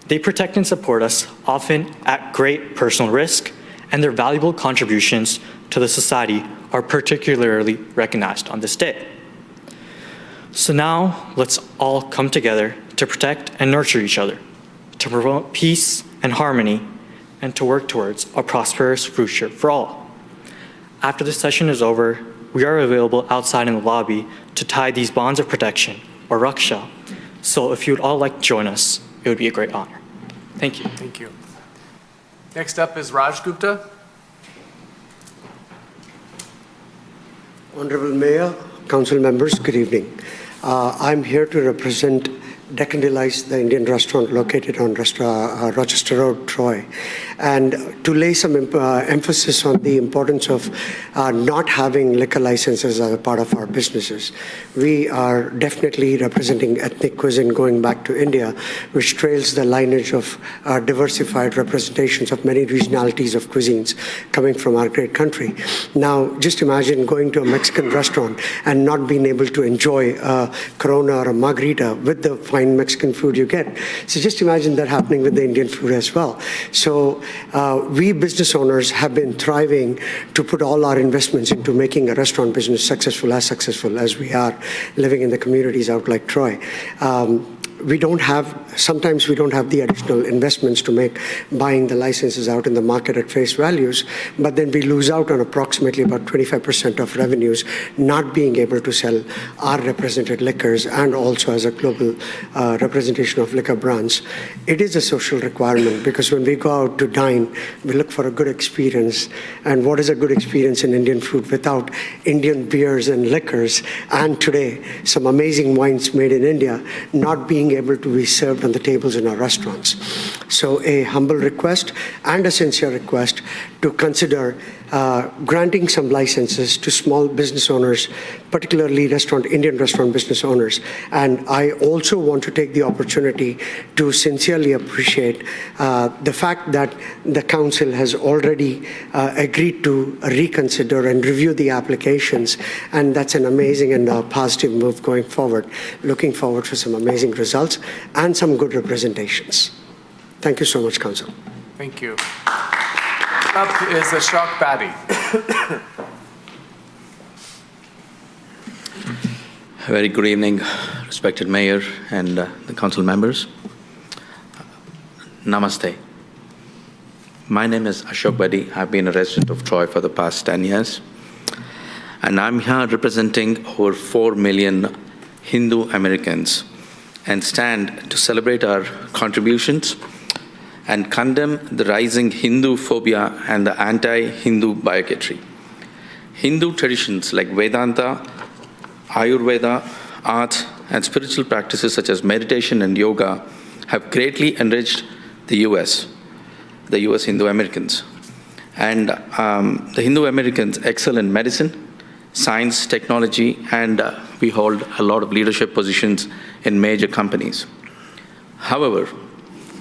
They protect and support us, often at great personal risk, and their valuable contributions to the society are particularly recognized on this day. So now, let's all come together to protect and nurture each other, to promote peace and harmony, and to work towards a prosperous future for all. After this session is over, we are available outside in the lobby to tie these bonds of protection, or Raksha. So if you would all like to join us, it would be a great honor. Thank you. Thank you. Next up is Raj Gupta. Honorable Mayor, council members, good evening. I'm here to represent Deccan Delights, the Indian restaurant located on Rochester Road, Troy, and to lay some emphasis on the importance of not having liquor licenses as a part of our businesses. We are definitely representing ethnic cuisine going back to India, which trails the lineage of diversified representations of many regionalities of cuisines coming from our great country. Now, just imagine going to a Mexican restaurant and not being able to enjoy a Corona or a margarita with the fine Mexican food you get. So just imagine that happening with the Indian food as well. So we business owners have been thriving to put all our investments into making a restaurant business successful as we are living in the communities out like Troy. Sometimes we don't have the additional investments to make buying the licenses out in the market at face values, but then we lose out on approximately about 25% of revenues not being able to sell our represented liquors and also as a global representation of liquor brands. It is a social requirement because when we go out to dine, we look for a good experience. And what is a good experience in Indian food without Indian beers and liquors? And today, some amazing wines made in India not being able to be served on the tables in our restaurants. So a humble request and a sincere request to consider granting some licenses to small business owners, particularly Indian restaurant business owners. And I also want to take the opportunity to sincerely appreciate the fact that the council has already agreed to reconsider and review the applications. And that's an amazing and positive move going forward. Looking forward for some amazing results and some good representations. Thank you so much, Council. Thank you. Up is Ashok Badi. Very good evening, respected Mayor and the council members. Namaste. My name is Ashok Badi. I've been a resident of Troy for the past 10 years. And I'm here representing over 4 million Hindu Americans and stand to celebrate our contributions and condemn the rising Hindu phobia and the anti-Hindu bigotry. Hindu traditions like Vedanta, Ayurveda, art, and spiritual practices such as meditation and yoga have greatly enriched the US Hindu Americans. And the Hindu Americans excel in medicine, science, technology, and we hold a lot of leadership positions in major companies. However,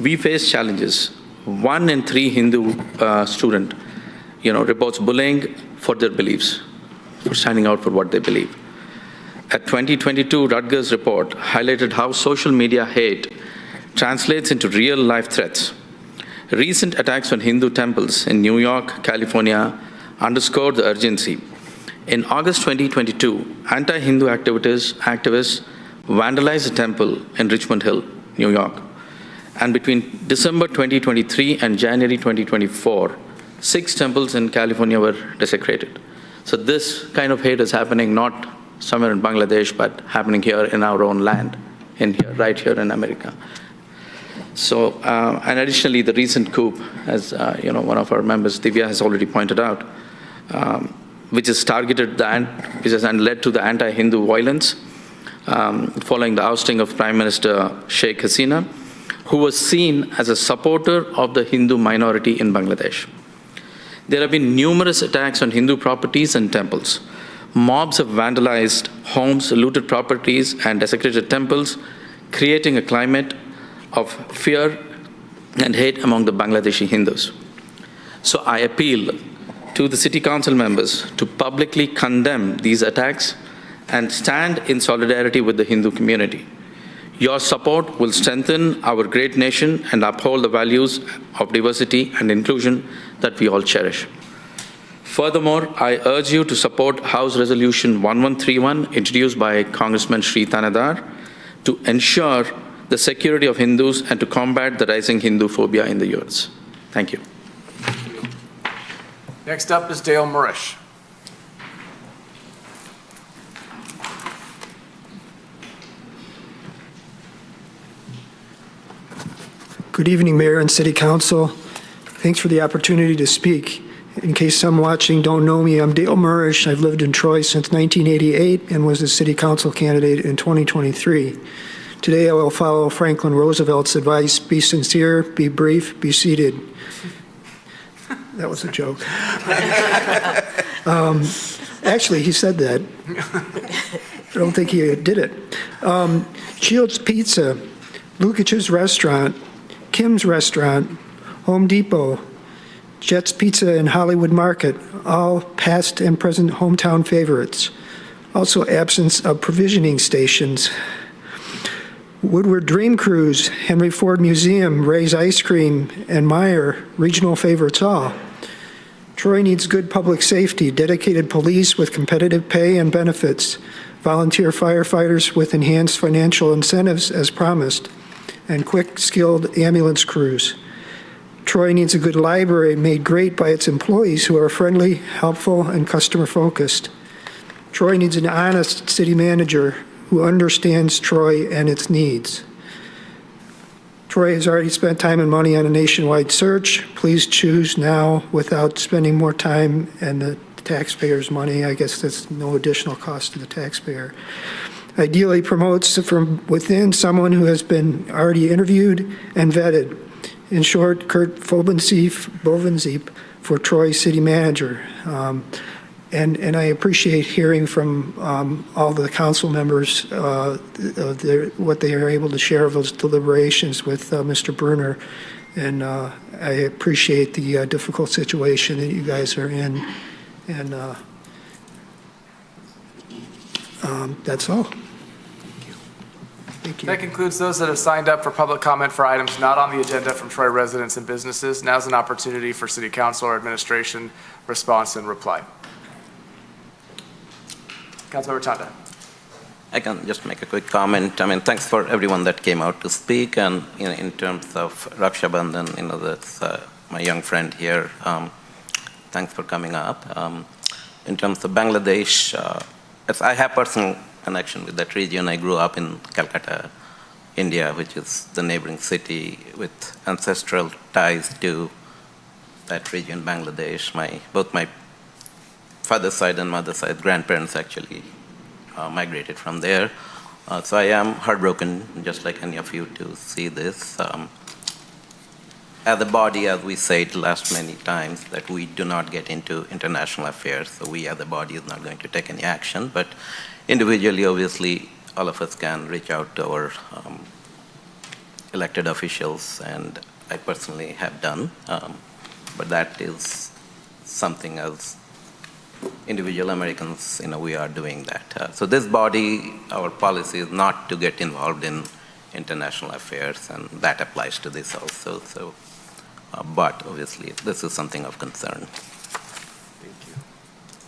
we face challenges. 1 in 3 Hindu student, reports bullying for their beliefs, for standing out for what they believe. A 2022 Rutgers report highlighted how social media hate translates into real-life threats. Recent attacks on Hindu temples in New York, California underscored the urgency. In August 2022, anti-Hindu activists vandalized a temple in Richmond Hill, New York. And between December 2023 and January 2024, 6 temples in California were desecrated. So this kind of hate is happening not somewhere in Bangladesh, but happening here in our own land, right here in America. So, and additionally, the recent coup, as one of our members, Divya, has already pointed out, which has led to the anti-Hindu violence, following the ousting of Prime Minister Sheikh Hasina, who was seen as a supporter of the Hindu minority in Bangladesh. There have been numerous attacks on Hindu properties and temples. Mobs have vandalized homes, looted properties, and desecrated temples, creating a climate of fear and hate among the Bangladeshi Hindus. So I appeal to the city council members to publicly condemn these attacks and stand in solidarity with the Hindu community. Your support will strengthen our great nation and uphold the values of diversity and inclusion that we all cherish. Furthermore, I urge you to support House Resolution 1131, introduced by Congressman Sri Thanedar, to ensure the security of Hindus and to combat the rising Hindu phobia in the US. Thank you. Next up is Dale Murish. Good evening, Mayor and City Council. Thanks for the opportunity to speak. In case some watching don't know me, I'm Dale Murish. I've lived in Troy since 1988 and was a city council candidate in 2023. Today, I will follow Franklin Roosevelt's advice: be sincere, be brief, be seated. That was a joke. Actually, he said that. I don't think he did it. Shields Pizza, Lukic's Restaurant, Kim's Restaurant, Home Depot, Jet's Pizza and Hollywood Market, all past and present hometown favorites. Also absence of provisioning stations. Woodward Dream Cruise, Henry Ford Museum, Ray's Ice Cream, and Meyer, regional favorites all. Troy needs good public safety, dedicated police with competitive pay and benefits, volunteer firefighters with enhanced financial incentives as promised, and quick, skilled ambulance crews. Troy needs a good library made great by its employees who are friendly, helpful, and customer-focused. Troy needs an honest city manager who understands Troy and its needs. Troy has already spent time and money on a nationwide search. Please choose now without spending more time and the taxpayers' money. I guess that's no additional cost to the taxpayer. Ideally promotes from within someone who has been already interviewed and vetted. In short, Kurt Bovensiepe for Troy City Manager. And I appreciate hearing from all the council members what they are able to share of those deliberations with Mr. Bruner. And I appreciate the difficult situation that you guys are in. And that's all. Thank you. That concludes those that have signed up for public comment for items not on the agenda from Troy residents and businesses. Now's an opportunity for City Council or administration response and reply. Councilmember Chanda. I can just make a quick comment. I mean, thanks for everyone that came out to speak. And in terms of Raksha Bandhan, that's my young friend here. Thanks for coming up. In terms of Bangladesh, I have personal connection with that region. I grew up in Calcutta, India, which is the neighboring city with ancestral ties to that region, Bangladesh. Both my father's side and mother's side, grandparents actually migrated from there. So I am heartbroken, just like any of you, to see this. As a body, as we said last many times, that we do not get into international affairs, so we as a body is not going to take any action. But individually, obviously, all of us can reach out to our elected officials, and I personally have done. But that is something as individual Americans, we are doing that. So this body, our policy is not to get involved in international affairs, and that applies to this also. So, but obviously, this is something of concern. Thank you.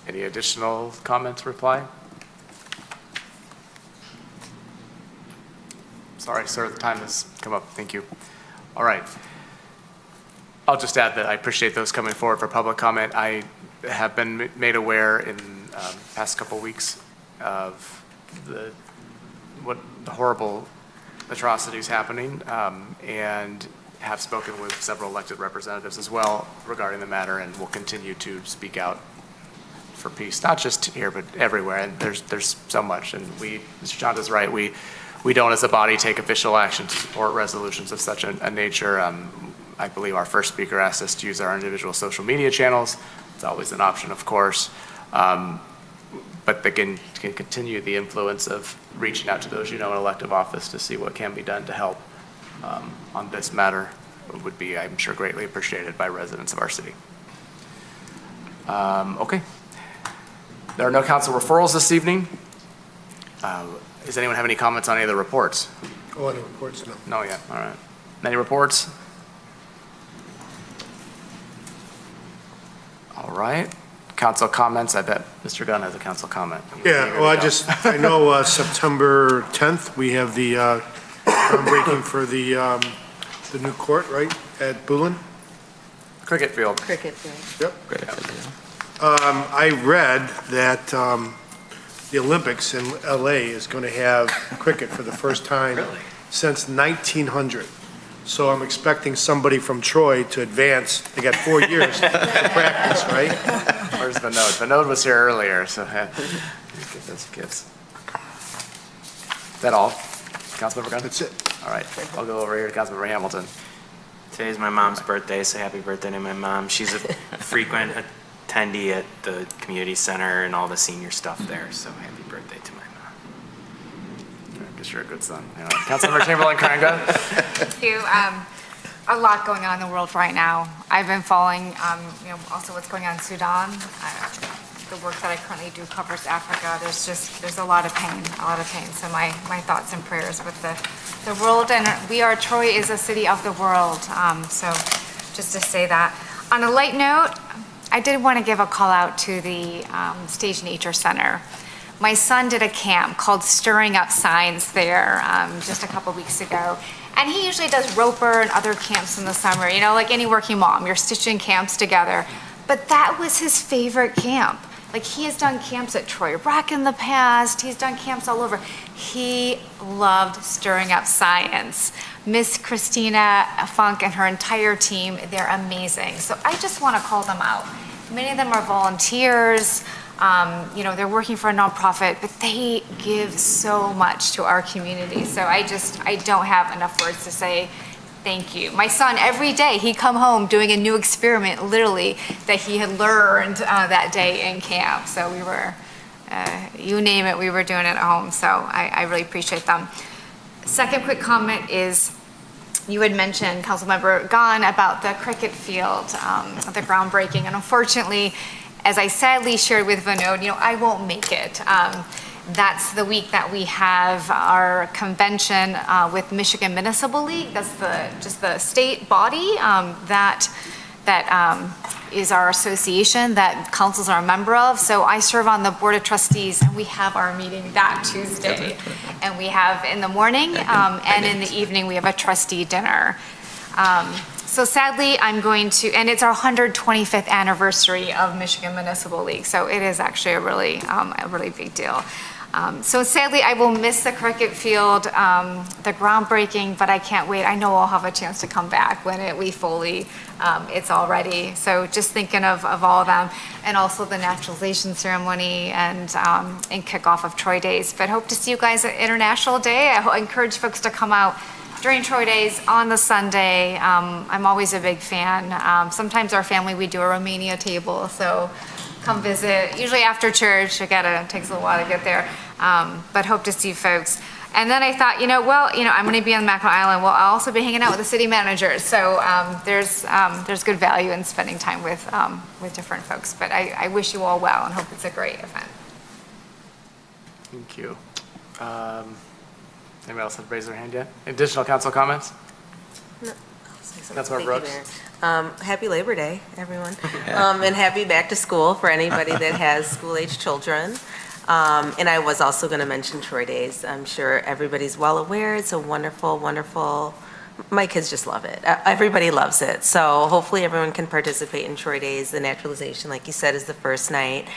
Any additional comments, reply? Sorry, sir, the time has come up. Thank you. All right. I'll just add that I appreciate those coming forward for public comment. I have been made aware in the past couple weeks of the horrible atrocities happening, and have spoken with several elected representatives as well regarding the matter, and will continue to speak out for peace, not just here, but everywhere. And there's so much, and Mr. Chanda's right, we don't as a body take official action to support resolutions of such a nature. I believe our first speaker asked us to use our individual social media channels. It's always an option, of course. But they can continue the influence of reaching out to those in elective office to see what can be done to help on this matter would be, I'm sure, greatly appreciated by residents of our city. Okay. There are no council referrals this evening. Does anyone have any comments on any of the reports? Oh, any reports? No. No, yeah, all right. Any reports? All right. Council comments. I bet Mr. Gunn has a council comment. Yeah, well, I know September 10th, we have the groundbreaking for the new court, right, at Bullen? Cricket field. Cricket field. Yep. I read that the Olympics in LA is going to have cricket for the first time since 1900. So I'm expecting somebody from Troy to advance. They got 4 years to practice, right? Where's Vinod? Vinod was here earlier, so get those kids. Is that all? Councilmember Gunn? That's it. All right, I'll go over here to Councilmember Hamilton. Today's my mom's birthday, so happy birthday to my mom. She's a frequent attendee at the community center and all the senior stuff there, so happy birthday to my mom. I guess you're a good son. All right. Councilmember Chamberlain Karanga. Thank you. A lot going on in the world right now. I've been following, also what's going on in Sudan. The work that I currently do covers Africa. There's a lot of pain. So my thoughts and prayers with the world. And Troy is a city of the world. So just to say that. On a light note, I did want to give a call out to the Stage Nature Center. My son did a camp called Stirring Up Science there just a couple weeks ago. And he usually does Roper and other camps in the summer, like any working mom, you're stitching camps together. But that was his favorite camp. Like, he has done camps at Troy Rock in the past. He's done camps all over. He loved Stirring Up Science. Miss Christina Funk and her entire team, they're amazing. So I just want to call them out. Many of them are volunteers. They're working for a nonprofit, but they give so much to our community. So I don't have enough words to say thank you. My son, every day, he'd come home doing a new experiment, literally, that he had learned that day in camp. So we were, you name it, we were doing it at home. So I really appreciate them. Second quick comment is, you had mentioned, Councilmember Gunn, about the cricket field, the groundbreaking. And unfortunately, as I sadly shared with Vinod, I won't make it. That's the week that we have our convention with Michigan Municipal League. That's just the state body that is our association that councils are a member of. So I serve on the board of trustees, and we have our meeting that Tuesday. And we have in the morning and in the evening, we have a trustee dinner. So sadly, I'm going to, and it's our 125th anniversary of Michigan Municipal League. So it is actually a really big deal. So sadly, I will miss the cricket field, the groundbreaking, but I can't wait. I know I'll have a chance to come back when it's all ready. So just thinking of all of them, and also the naturalization ceremony and kickoff of Troy Days. But hope to see you guys at International Day. I encourage folks to come out during Troy Days on the Sunday. I'm always a big fan. Sometimes our family, we do a Romania table, so come visit, usually after church. It takes a little while to get there, but hope to see folks. And then I thought, I'm going to be on Mackinac Island. Well, I'll also be hanging out with the city managers. So there's good value in spending time with different folks. But I wish you all well and hope it's a great event. Thank you. Anybody else have raised their hand yet? Additional council comments? No. Councilmember Brooks? Happy Labor Day, everyone. And happy back to school for anybody that has school-age children. And I was also going to mention Troy Days. I'm sure everybody's well aware. It's a wonderful, wonderful, my kids just love it. Everybody loves it. So hopefully everyone can participate in Troy Days. The naturalization, like you said, is the first night.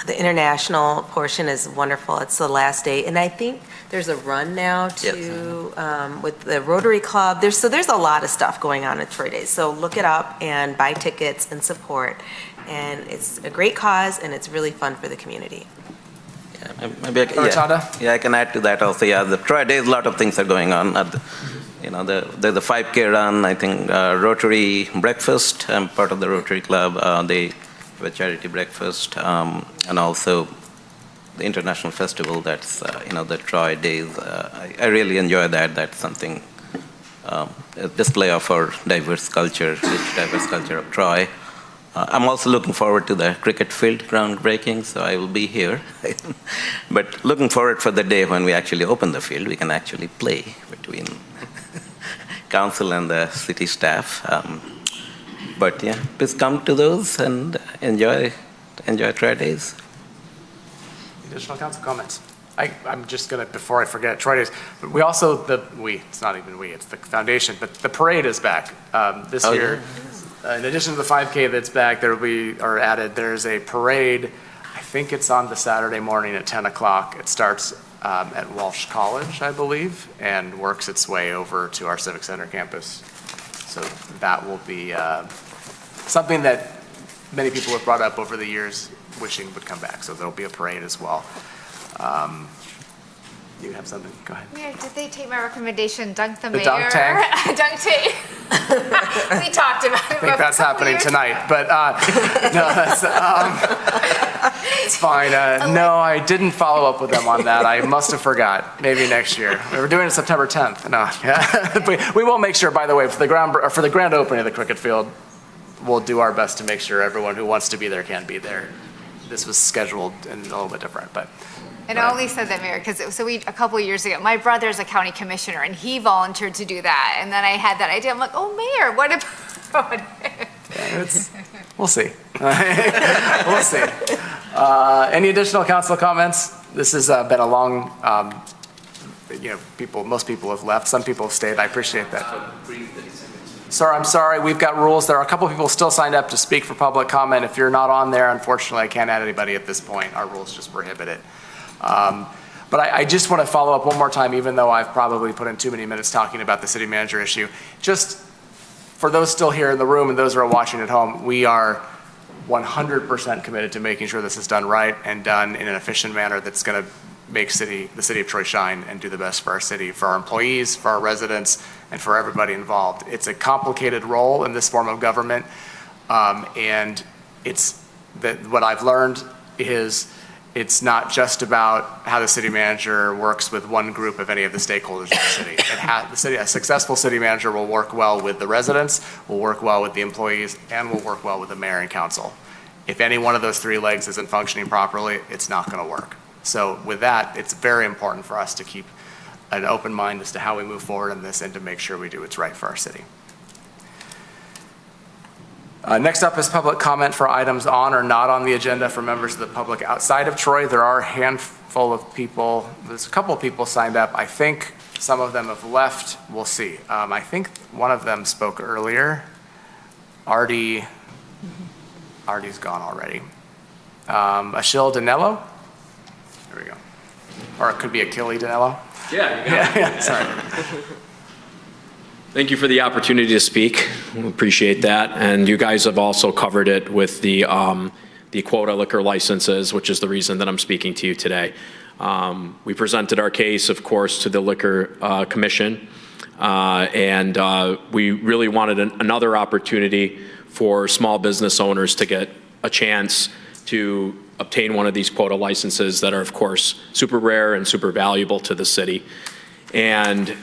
The international portion is wonderful. It's the last day. And I think there's a run now with the Rotary Club. There's a lot of stuff going on at Troy Days. So look it up and buy tickets and support. And it's a great cause, and it's really fun for the community. Maybe I can add to that also. Yeah, the Troy Days, a lot of things are going on. There's the 5K run, I think Rotary breakfast. I'm part of the Rotary Club. They have a charity breakfast, and also the international festival. That's the Troy Days. I really enjoy that. That's something a display of our diverse culture, rich diverse culture of Troy. I'm also looking forward to the cricket field groundbreaking, so I will be here. But looking forward for the day when we actually open the field, we can actually play between council and the city staff. But yeah, please come to those and enjoy Troy Days. Additional council comments? I'm just going to, before I forget, Troy Days, we also, it's not even it's the foundation, but the parade is back this year. Yeah. In addition to the 5K that's back, there's a parade. I think it's on the Saturday morning at 10 o'clock. It starts at Walsh College, I believe, and works its way over to our Civic Center campus. So that will be something that many people have brought up over the years, wishing would come back. So there'll be a parade as well. You have something? Go ahead. Mayor, did they take my recommendation, dunk the mayor? dunk tank? Dunk tank. We talked about it. I think that's happening tonight, but no, that's, it's fine. No, I didn't follow up with them on that. I must have forgot. Maybe next year. We were doing it September 10th. No, yeah. We will make sure, by the way, for the grand opening of the cricket field, we'll do our best to make sure everyone who wants to be there can be there. This was scheduled and a little bit different, but. And I only said that, Mayor, because a couple of years ago, my brother's a county commissioner, and he volunteered to do that. And then I had that idea. I'm like, oh, Mayor, what about it? Yeah, we'll see. We'll see. Any additional council comments? This has been a long, most people have left. Some people have stayed. I appreciate that. Sir, I'm sorry. We've got rules. There are a couple of people still signed up to speak for public comment. If you're not on there, unfortunately, I can't add anybody at this point. Our rules just prohibit it. But I just want to follow up one more time, even though I've probably put in too many minutes talking about the city manager issue. Just for those still here in the room and those who are watching at home, we are 100% committed to making sure this is done right and done in an efficient manner that's going to make the city of Troy shine and do the best for our city, for our employees, for our residents, and for everybody involved. It's a complicated role in this form of government, and what I've learned is it's not just about how the city manager works with one group of any of the stakeholders in the city. A successful city manager will work well with the residents, will work well with the employees, and will work well with the mayor and council. If any one of those three legs isn't functioning properly, it's not going to work. So with that, it's very important for us to keep an open mind as to how we move forward in this and to make sure we do what's right for our city. Next up is public comment for items on or not on the agenda for members of the public outside of Troy. There are a handful of people. There's a couple of people signed up. I think some of them have left. We'll see. I think one of them spoke earlier. Artie's gone already. Achille Danello? There we go. Or it could be Achille Danello. Yeah, you got it. Yeah, sorry. Thank you for the opportunity to speak. We appreciate that. And you guys have also covered it with the quota liquor licenses, which is the reason that I'm speaking to you today. We presented our case, of course, to the Liquor Commission, and we really wanted another opportunity for small business owners to get a chance to obtain one of these quota licenses that are, of course, super rare and super valuable to the city. And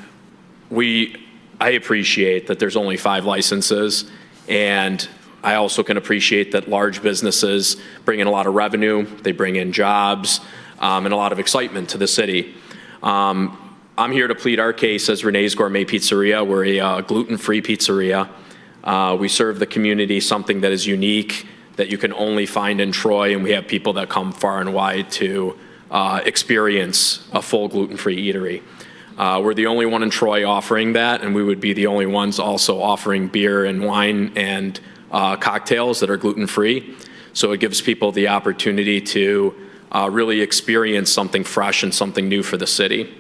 I appreciate that there's only 5 licenses, and I also can appreciate that large businesses bring in a lot of revenue, they bring in jobs, and a lot of excitement to the city. I'm here to plead our case as Renee's Gourmet Pizzeria. We're a gluten-free pizzeria. We serve the community something that is unique, that you can only find in Troy, and we have people that come far and wide to experience a full gluten-free eatery. We're the only one in Troy offering that, and we would be the only ones also offering beer and wine and cocktails that are gluten-free. So it gives people the opportunity to really experience something fresh and something new for the city.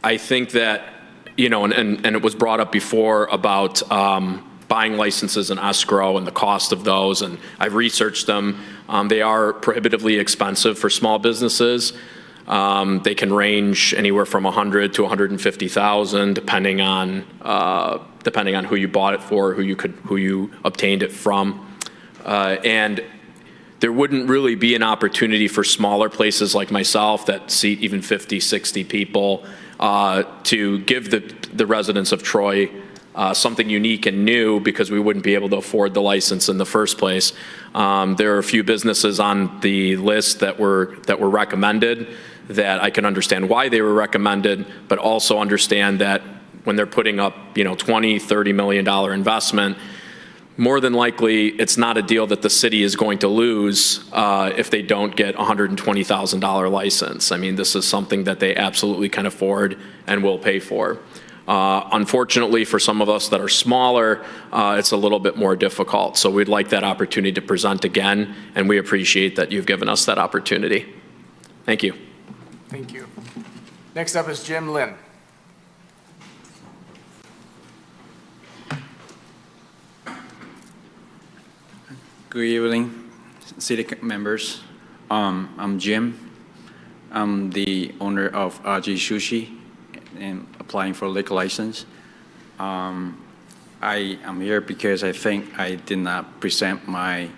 I think that, and it was brought up before about buying licenses and escrow and the cost of those, and I've researched them. They are prohibitively expensive for small businesses. They can range anywhere from $100,000 to $150,000, depending on who you bought it for, who you obtained it from, and there wouldn't really be an opportunity for smaller places like myself that seat even 50, 60 people to give the residents of Troy something unique and new, because we wouldn't be able to afford the license in the first place. There are a few businesses on the list that were recommended that I can understand why they were recommended, but also understand that when they're putting up, $20, $30 million investment, more than likely it's not a deal that the city is going to lose if they don't get a $120,000 license. I mean, this is something that they absolutely can afford and will pay for. Unfortunately, for some of us that are smaller, it's a little bit more difficult. So we'd like that opportunity to present again, and we appreciate that you've given us that opportunity. Thank you. Thank you. Next up is Jim Lynn. Good evening, city members. I'm Jim. I'm the owner of RG Sushi and applying for a liquor license. I am here because I think I did not present my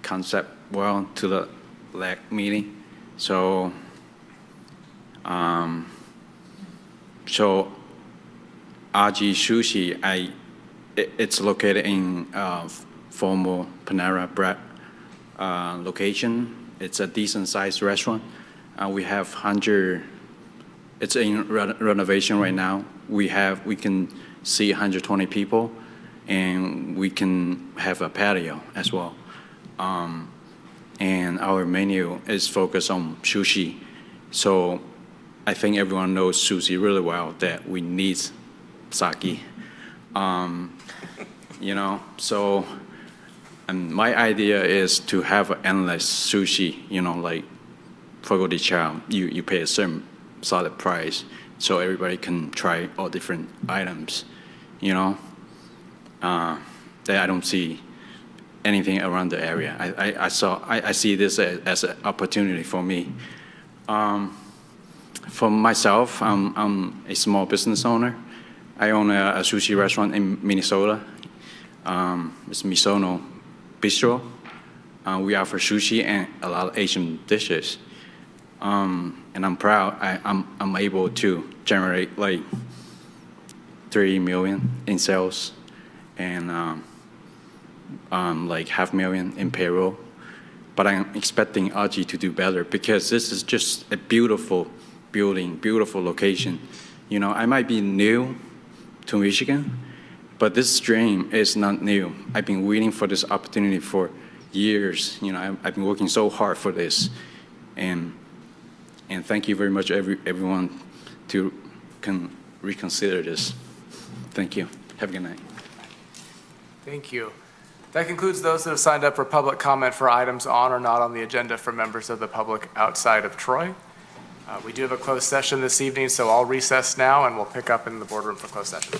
concept well to the LAC meeting. So RG Sushi, it's located in former Panera Bread location. It's a decent-sized restaurant. We have 100. It's in renovation right now. We can see 120 people, and we can have a patio as well. And our menu is focused on sushi. So I think everyone knows sushi really well, that we need sake. So and my idea is to have an endless sushi, like Fogo de Chao. You pay a certain solid price, so everybody can try all different items, that I don't see anything around the area. I see this as an opportunity for me. For myself, I'm a small business owner. I own a sushi restaurant in Minnesota. It's Misono Bistro. We offer sushi and a lot of Asian dishes. And I'm proud I'm able to generate like $3 million in sales and like $500,000 in payroll. But I'm expecting RG to do better because this is just a beautiful building, beautiful location. I might be new to Michigan, but this dream is not new. I've been waiting for this opportunity for years. I've been working so hard for this. And thank you very much, everyone, to reconsider this. Thank you. Have a good night. Thank you. That concludes those that have signed up for public comment for items on or not on the agenda for members of the public outside of Troy. We do have a closed session this evening, so I'll recess now and we'll pick up in the boardroom for closed session.